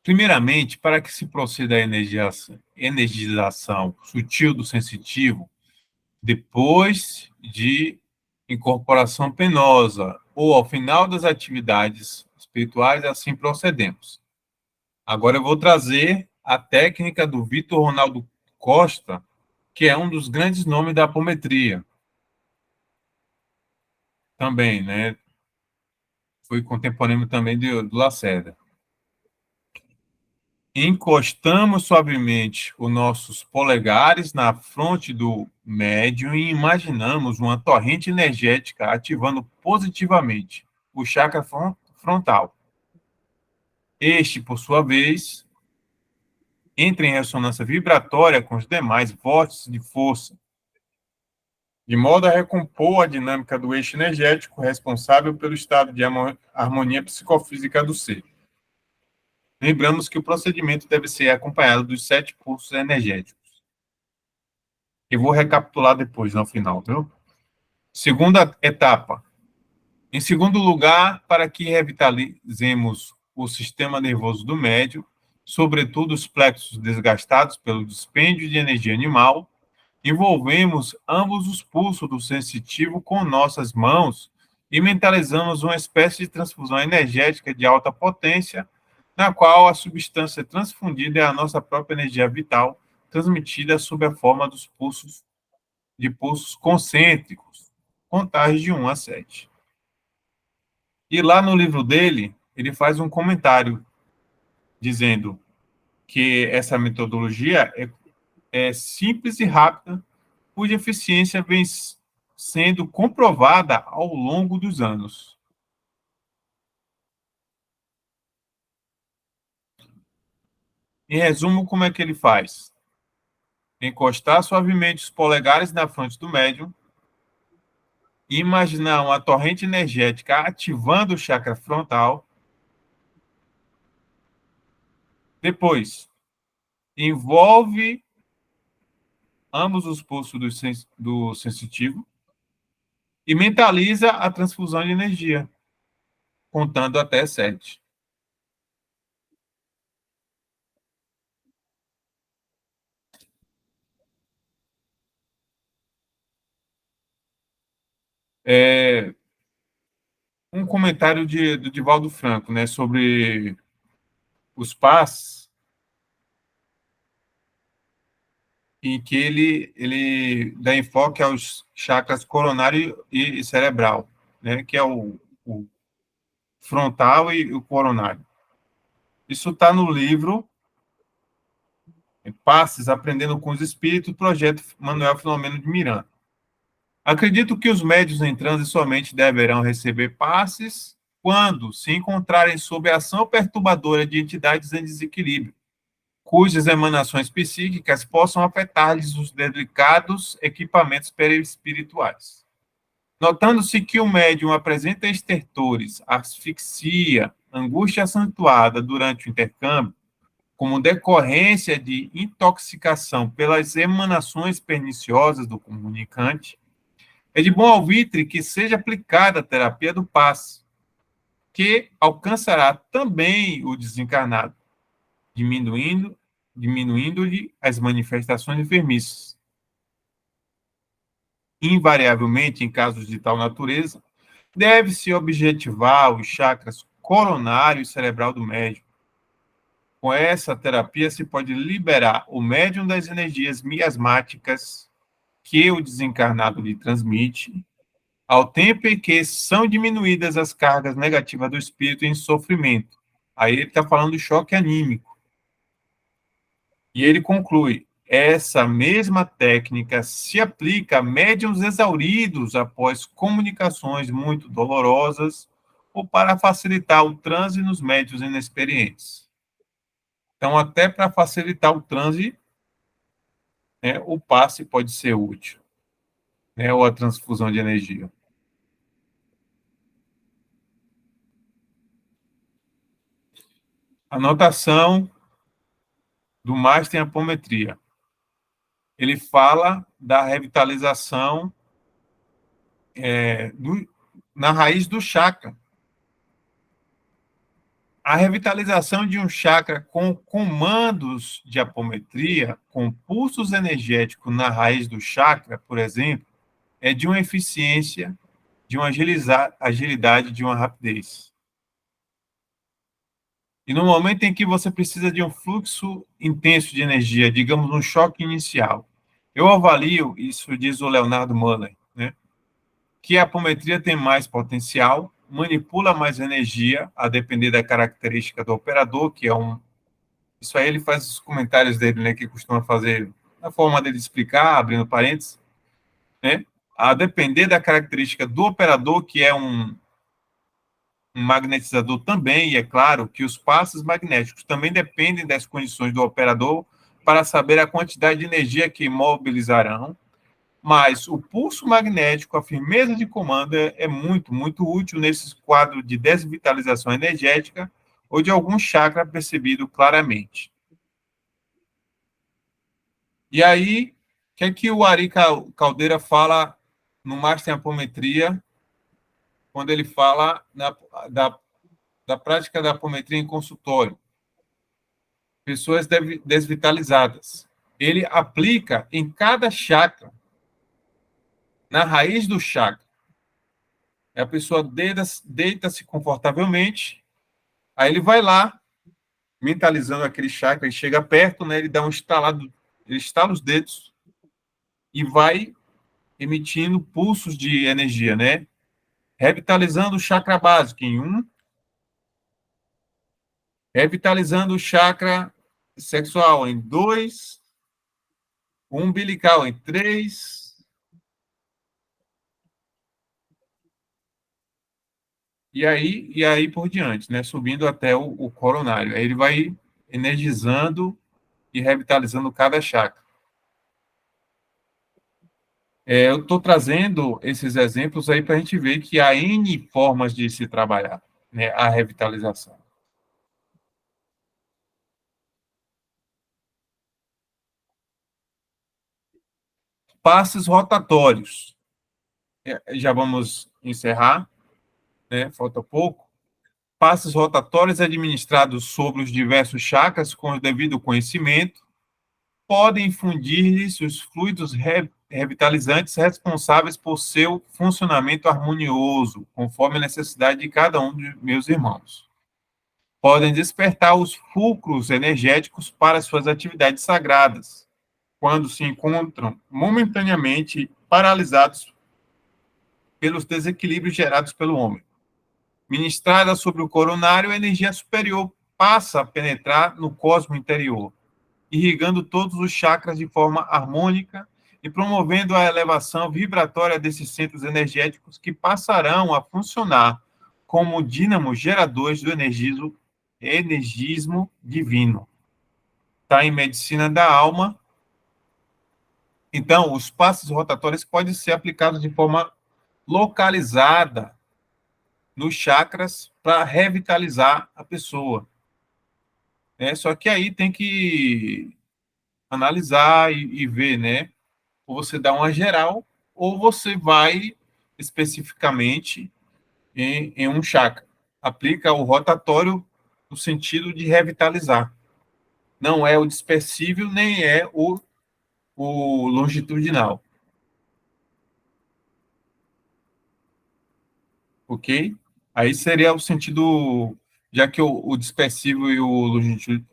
Primeiramente, para que se proceda a energização sutil do sensitivo, depois de incorporação penosa ou ao final das atividades espirituais, assim procedemos. Agora eu vou trazer a técnica do Vitor Ronaldo Costa, que é um dos grandes nomes da apometria. Também, né? Foi contemporâneo também do Lacerda. Encostamos suavemente os nossos polegares na fronte do médium e imaginamos uma torrente energética ativando positivamente o chakra frontal. Este, por sua vez, entra em ressonância vibratória com os demais vórtices de força, de modo a recompor a dinâmica do eixo energético responsável pelo estado de harmonia psicofísica do ser. Lembramos que o procedimento deve ser acompanhado dos 7 pulsos energéticos. Eu vou recapitular depois, no final, viu? Segunda etapa. Em segundo lugar, para que revitalizemos o sistema nervoso do médium, sobretudo os plexos desgastados pelo dispêndio de energia animal, envolvemos ambos os pulsos do sensitivo com nossas mãos e mentalizamos uma espécie de transfusão energética de alta potência, na qual a substância transfundida é a nossa própria energia vital, transmitida sob a forma dos pulsos concêntricos, contagem de 1 a 7. E lá no livro dele, ele faz um comentário dizendo que essa metodologia é simples e rápida, cuja eficiência vem sendo comprovada ao longo dos anos. Em resumo, como é que ele faz? Encostar suavemente os polegares na fronte do médium, imaginar uma torrente energética ativando o chakra frontal. Depois, envolve ambos os pulsos do sensitivo e mentaliza a transfusão de energia, contando até 7. Um comentário do Divaldo Franco, né, sobre os pás, em que ele dá enfoque aos chakras coronário e cerebral, né, que é o frontal e o coronário. Isso está no livro Passes, Aprendendo com os Espíritos, projeto Manuel Filomeno de Miranda. Acredito que os médiuns em transe somente deverão receber passes quando se encontrarem sob a ação perturbadora de entidades em desequilíbrio, cujas emanações psíquicas possam afetar-lhes os delicados equipamentos perispirituais. Notando-se que o médium apresenta estertores, asfixia, angústia acentuada durante o intercâmbio, como decorrência de intoxicação pelas emanações perniciosas do comunicante, é de bom alvitre que seja aplicada a terapia do passe, que alcançará também o desencarnado, diminuindo-lhe as manifestações enfermiças. Invariavelmente, em casos de tal natureza, deve-se objetivar os chakras coronário e cerebral do médium. Com essa terapia, se pode liberar o médium das energias miasmáticas que o desencarnado lhe transmite, ao tempo em que são diminuídas as cargas negativas do espírito em sofrimento. Aí ele está falando do choque anímico. E ele conclui: essa mesma técnica se aplica a médiuns exauridos após comunicações muito dolorosas ou para facilitar o transe nos médiuns inexperientes. Então, até para facilitar o transe, né, o passe pode ser útil, né, ou a transfusão de energia. Anotação do Master em Apometria. Ele fala da revitalização na raiz do chakra. A revitalização de um chakra com comandos de apometria, com pulsos energéticos na raiz do chakra, por exemplo, é de uma eficiência, de uma agilidade, de uma rapidez. E no momento em que você precisa de um fluxo intenso de energia, digamos um choque inicial, eu avalio, isso diz o Leonardo Muller, né, que a apometria tem mais potencial, manipula mais energia, a depender da característica do operador, que é um... Isso aí ele faz os comentários dele, né, que costuma fazer, na forma dele explicar, abrindo parênteses, né, a depender da característica do operador, que é um magnetizador também, e é claro que os passos magnéticos também dependem das condições do operador para saber a quantidade de energia que mobilizarão, mas o pulso magnético, a firmeza de comando é muito, muito útil nesses quadros de desvitalização energética ou de algum chakra percebido claramente. E aí, o que é que o Ari Caldeira fala no Master em Apometria, quando ele fala da prática da apometria em consultório? Pessoas desvitalizadas. Ele aplica em cada chakra, na raiz do chakra. A pessoa deita-se confortavelmente, aí ele vai lá, mentalizando aquele chakra, ele chega perto, né, ele dá um estalado, ele estala os dedos e vai emitindo pulsos de energia, né? Revitalizando o chakra básico em 1, Revitalizando o chakra sexual em 2, o umbilical em 3, e aí por diante, né? Subindo até o coronário. Aí ele vai energizando e revitalizando cada chakra. Eu estou trazendo esses exemplos aí para a gente ver que há N formas de se trabalhar, né, a revitalização. Passes rotatórios. Já vamos encerrar, né? Falta pouco. Passes rotatórios administrados sobre os diversos chakras com o devido conhecimento podem infundir-lhes os fluidos revitalizantes responsáveis por seu funcionamento harmonioso, conforme a necessidade de cada um dos meus irmãos. Podem despertar os fulcros energéticos para suas atividades sagradas, quando se encontram momentaneamente paralisados pelos desequilíbrios gerados pelo homem. Ministrada sobre o coronário, a energia superior passa a penetrar no cosmo interior, irrigando todos os chakras de forma harmônica e promovendo a elevação vibratória desses centros energéticos que passarão a funcionar como dínamos geradores do energismo divino. Está em Medicina da Alma. Então, os passos rotatórios podem ser aplicados de forma localizada nos chakras para revitalizar a pessoa. Só que aí tem que analisar e ver, né? Ou você dá uma geral, ou você vai especificamente em um chakra. Aplica o rotatório no sentido de revitalizar. Não é o dispersível, nem é o longitudinal. Ok? Aí seria o sentido, já que o dispersível e o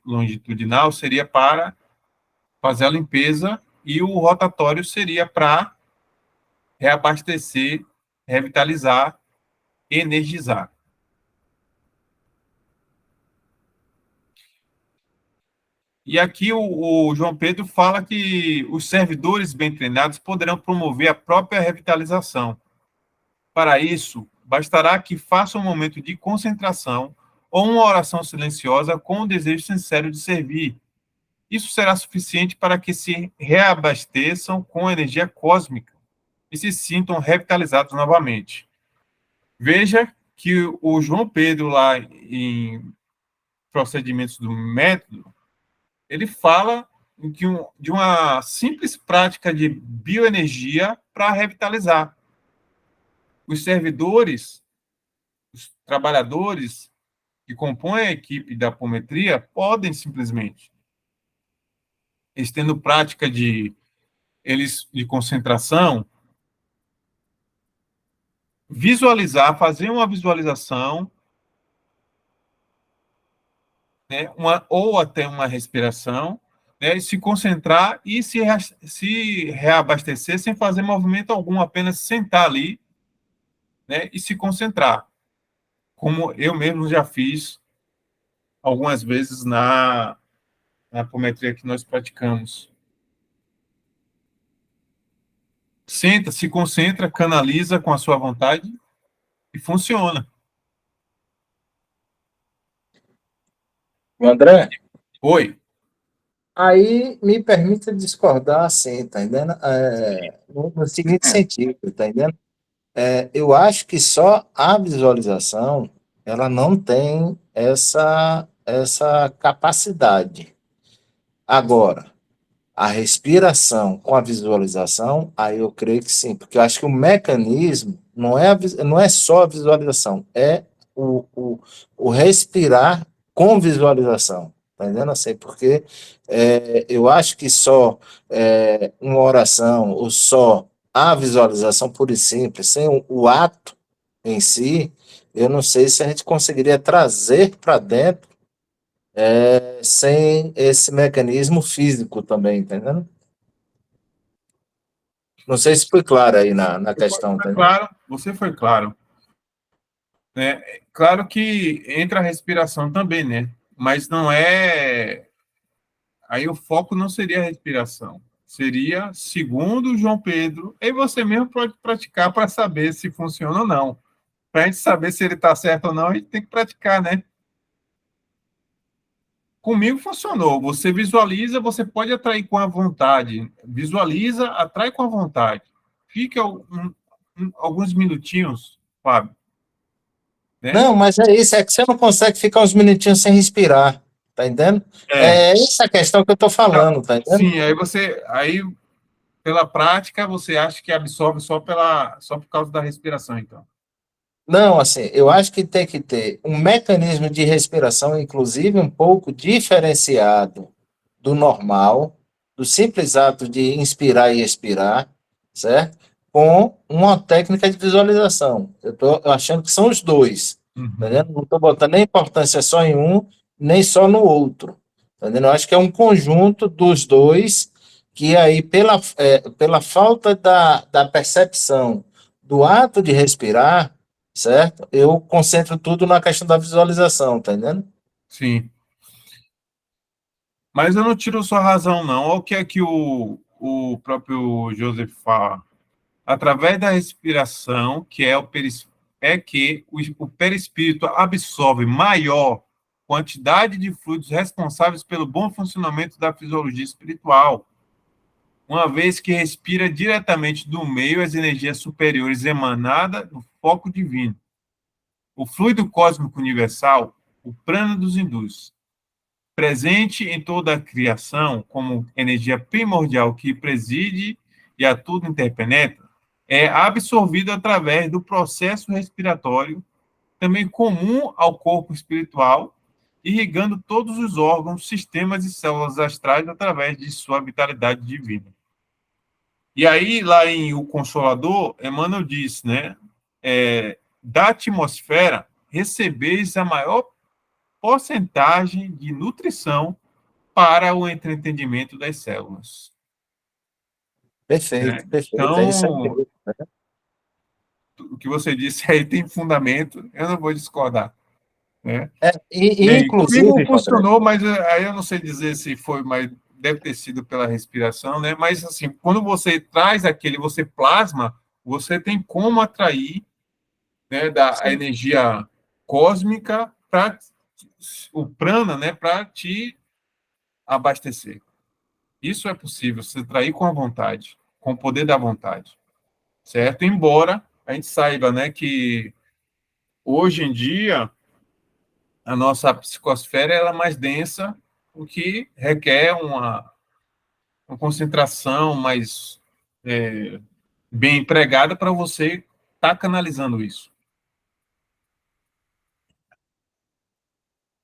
longitudinal seria para fazer a limpeza e o rotatório seria para reabastecer, revitalizar, energizar. E aqui o João Pedro fala que os servidores bem treinados poderão promover a própria revitalização. Para isso, bastará que faça um momento de concentração ou uma oração silenciosa com o desejo sincero de servir. Isso será suficiente para que se reabasteçam com a energia cósmica e se sintam revitalizados novamente. Veja que o João Pedro, lá em Procedimentos do Método, ele fala de uma simples prática de bioenergia para revitalizar. Os servidores, os trabalhadores que compõem a equipe da apometria podem simplesmente, eles tendo prática de concentração, visualizar, fazer uma visualização, né, ou até uma respiração, né, e se concentrar e se reabastecer sem fazer movimento algum, apenas sentar ali, né, e se concentrar, como eu mesmo já fiz algumas vezes na apometria que nós praticamos. Senta, se concentra, canaliza com a sua vontade e funciona. André, Oi. aí me permita discordar assim, tá entendendo? No seguinte sentido, tá entendendo? Eu acho que só a visualização, ela não tem essa capacidade. Agora, a respiração com a visualização, aí eu creio que sim, porque eu acho que o mecanismo não é só a visualização, é o respirar com visualização, tá entendendo? Assim, porque eu acho que só uma oração, ou só a visualização pura e simples, sem o ato em si, eu não sei se a gente conseguiria trazer para dentro sem esse mecanismo físico também, entendeu? Não sei se foi claro aí na questão, tá? Claro, você foi claro. Claro que entra a respiração também, né? mas não é... Aí o foco não seria a respiração. Seria, segundo o João Pedro, e você mesmo pode praticar para saber se funciona ou não. Para a gente saber se ele está certo ou não, a gente tem que praticar, né? Comigo funcionou. Você visualiza, você pode atrair com a vontade. Visualiza, atrai com a vontade. Fica alguns minutinhos, Fábio, né? Não, mas é isso, é que você não consegue ficar uns minutinhos sem respirar, tá entendendo? É essa questão que eu tô falando, tá entendendo? Sim, aí pela prática, você acha que absorve só por causa da respiração, então. Não, assim, eu acho que tem que ter um mecanismo de respiração, inclusive um pouco diferenciado do normal, do simples ato de inspirar e expirar, certo? Com uma técnica de visualização. Eu estou achando que são os dois, tá Uhum. entendendo? Não estou botando nem importância só em um, nem só no outro, tá entendendo? Eu acho que é um conjunto dos dois, que aí, pela falta da percepção do ato de respirar, certo? Eu concentro tudo na questão da visualização, tá entendendo? Sim. Mas eu não tiro sua razão, não. Olha o que é que o próprio Joseph fala. Através da respiração, que é que o perispírito absorve maior quantidade de fluidos responsáveis pelo bom funcionamento da fisiologia espiritual, uma vez que respira diretamente do meio as energias superiores emanadas do foco divino. O fluido cósmico universal, o prana dos hindus, presente em toda a criação como energia primordial que preside e a tudo interpenetra, é absorvido através do processo respiratório, também comum ao corpo espiritual, irrigando todos os órgãos, sistemas e células astrais através de sua vitalidade divina. E aí, lá em O Consolador, Emmanuel diz, né, da atmosfera recebeis a maior porcentagem de nutrição para o entretenimento das células. Perfeito, Né? perfeito. É isso aí Então, mesmo. o que você disse aí tem fundamento, eu não vou discordar. Né? Bem, comigo Inclusive, Padre, funcionou, mas aí eu não sei dizer se foi, mas deve ter sido pela respiração, né? Mas assim, quando você traz você plasma, você tem como atrair, né, a sim, energia cósmica para o prana, né, para te abastecer. Isso é possível, você atrair com a vontade, com o poder da vontade, certo? Embora a gente saiba, né, que hoje em dia a nossa psicosfera ela é mais densa, o que requer uma concentração mais bem empregada para você estar canalizando isso.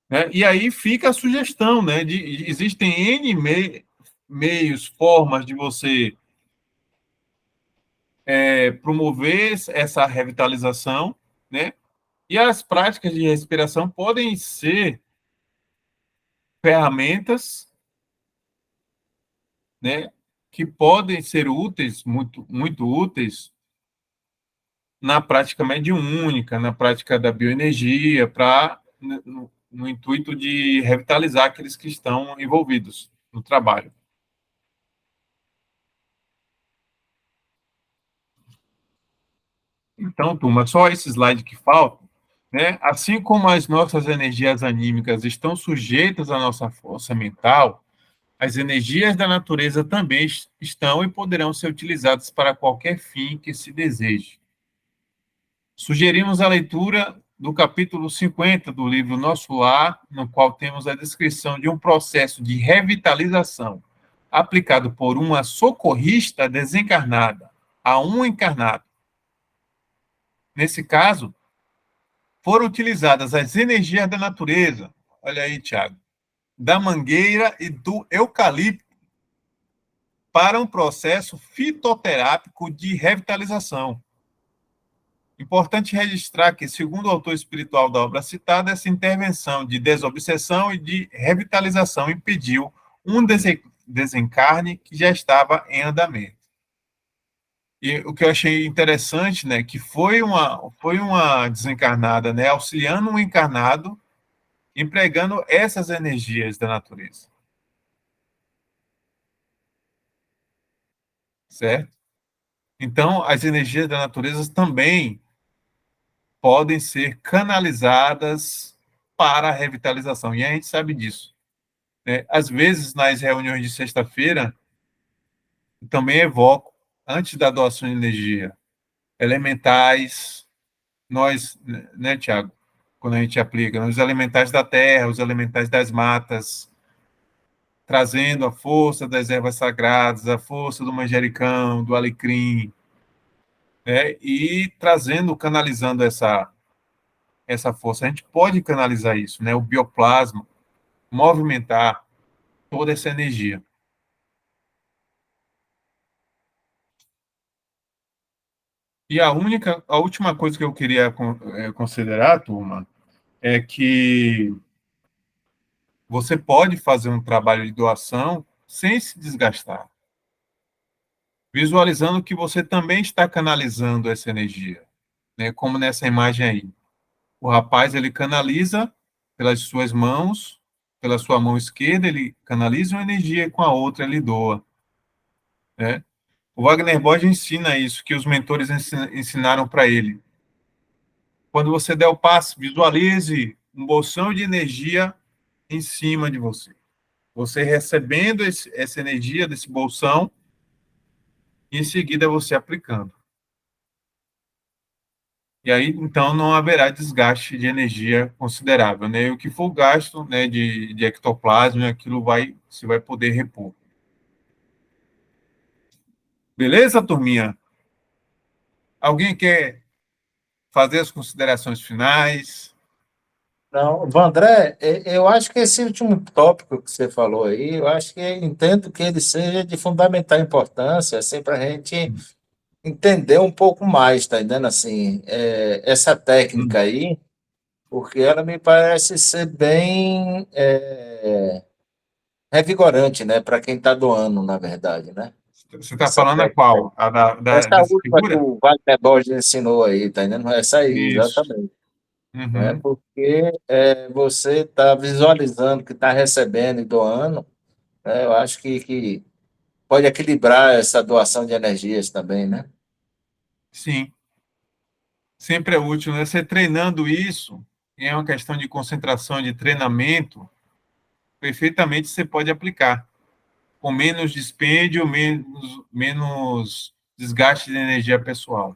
Né? E aí fica a sugestão, né? Existem N meios, formas de você promover essa revitalização, né? E as práticas de respiração podem ser ferramentas, né, que podem ser úteis, muito, muito úteis, na prática mediúnica, na prática da bioenergia, no intuito de revitalizar aqueles que estão envolvidos no trabalho. Então, turma, só esse slide que falta, né? Assim como as nossas energias anímicas estão sujeitas à nossa força mental, as energias da natureza também estão e poderão ser utilizadas para qualquer fim que se deseje. Sugerimos a leitura do capítulo 50 do livro Nosso Lar, no qual temos a descrição de um processo de revitalização aplicado por uma socorrista desencarnada a um encarnado. Nesse caso, foram utilizadas as energias da natureza, olha aí, Tiago, da mangueira e do eucalipto para um processo fitoterápico de revitalização. Importante registrar que, segundo o autor espiritual da obra citada, essa intervenção de desobsessão e de revitalização impediu um desencarne que já estava em andamento. E o que eu achei interessante, né, que foi uma desencarnada, né, auxiliando um encarnado empregando essas energias da natureza. Certo? Então, as energias da natureza também podem ser canalizadas para a revitalização, e a gente sabe disso, né? Às vezes, nas reuniões de sexta-feira, também evoco, antes da doação de energia, elementais, nós, né, Tiago, quando a gente aplica, os elementais da terra, os elementais das matas, trazendo a força das ervas sagradas, a força do manjericão, do alecrim, né, e trazendo, canalizando essa força. A gente pode canalizar isso, né, o bioplasma, movimentar toda essa energia. E a última coisa que eu queria considerar, turma, é que você pode fazer um trabalho de doação sem se desgastar, visualizando que você também está canalizando essa energia, né? Como nessa imagem aí. O rapaz, ele canaliza pelas suas mãos, pela sua mão esquerda, ele canaliza uma energia e com a outra ele doa, né? O Wagner Borges ensina isso, que os mentores ensinaram para ele. Quando você der o passe, visualize um bolsão de energia em cima de você. Você recebendo essa energia desse bolsão, e em seguida você aplicando. E aí, então, não haverá desgaste de energia considerável, né? E o que for gasto, né, de ectoplasma, aquilo você vai poder repor. Beleza, turminha? Alguém quer fazer as considerações finais? Não, Vandré, eu acho que esse último tópico que você falou aí, eu acho que entendo que ele seja de fundamental importância, assim, para a gente entender um pouco mais, tá entendendo? Assim, essa técnica aí, porque ela me parece ser bem revigorante, né, para quem está doando, na verdade, né? Você está Essa falando a técnica aí. qual? Essa Dessa última que figura? o Wagner Borges ensinou aí, tá entendendo? Essa aí, Isso. exatamente. Né? Uhum. Porque você está visualizando que está recebendo e doando, né? Eu acho que pode equilibrar essa doação de energias também, né? Sim. Sempre é útil, né? Você treinando isso, e é uma questão de concentração, de treinamento, perfeitamente você pode aplicar, com menos dispêndio, menos desgaste de energia pessoal.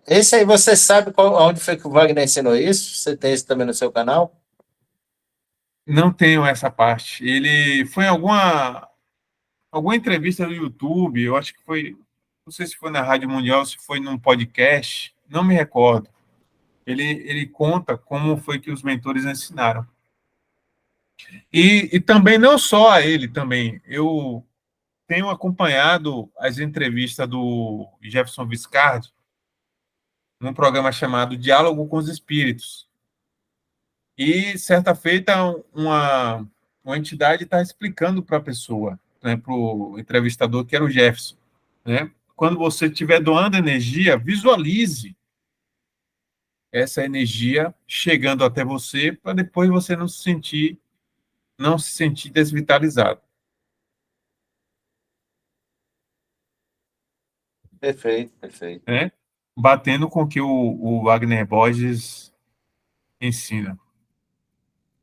Esse aí, você sabe onde foi que o Wagner ensinou isso? Você tem isso também no seu canal? Não tenho essa parte. Ele foi em alguma entrevista no YouTube, eu acho que foi, não sei se foi na Rádio Mundial, se foi num podcast, não me recordo. Ele conta como foi que os mentores ensinaram. E também, não só a ele, também, eu tenho acompanhado as entrevistas do Jefferson Viscardi num programa chamado Diálogo com os Espíritos. E, certa feita, uma entidade está explicando para a pessoa, né, para o entrevistador, que era o Jefferson, né? Quando você estiver doando energia, visualize essa energia chegando até você para depois você não se sentir desvitalizado. Perfeito, perfeito. Né? Batendo com o que o Wagner Borges ensina.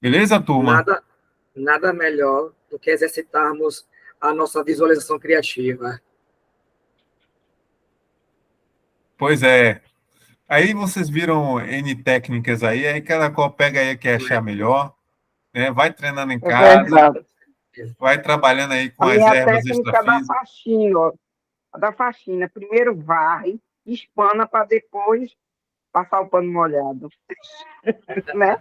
Beleza, turma? Nada, nada melhor do que exercitarmos a nossa visualização criativa. Pois é. Aí vocês viram N técnicas aí cada qual pega aí a que achar melhor, né? Vai treinando em É casa, verdade. vai trabalhando aí com A as minha ervas técnica da extrafísicas. faxina, ó, a da faxina, primeiro varre, espana para depois passar o pano molhado, né?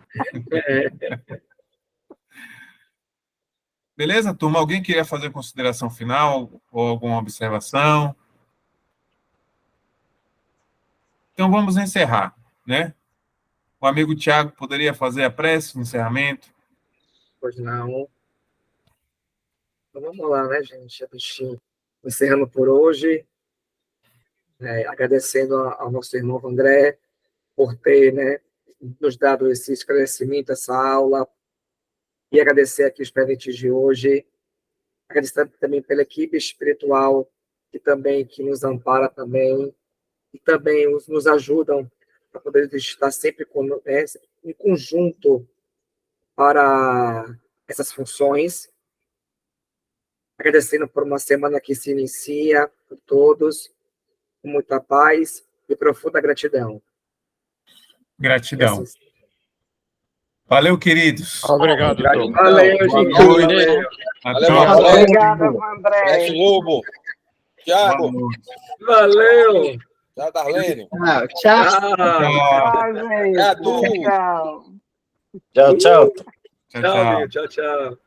Beleza, turma? Alguém queria fazer consideração final ou alguma observação? Então vamos encerrar, né? O amigo Tiago poderia fazer a prece de encerramento? Pois não. Então vamos lá, né, gente? A gente encerrando por hoje, agradecendo ao nosso irmão André por ter, né, nos dado esse esclarecimento, essa aula, e agradecer aqui os presentes de hoje, agradecer também pela equipe espiritual que nos ampara também, e também nos ajudam para poder estar sempre em conjunto para essas funções. Agradecendo por uma semana que se inicia, por todos, com muita paz e profunda gratidão. Gratidão. Assim, Valeu, queridos. Obrigado, Tom. valeu, Boa gente. noite. Valeu. Até Valeu, uma valeu. próxima. Obrigada, Alex André. Lobo, Tiago, Boa noite. Valeu. tchau, Darlene, Tchau, tchau. Tchau. Tchau, Tchau, gente. Cadu. Tchau. Tchau, tchau. tchau. Tchau, amigo. Tchau, tchau.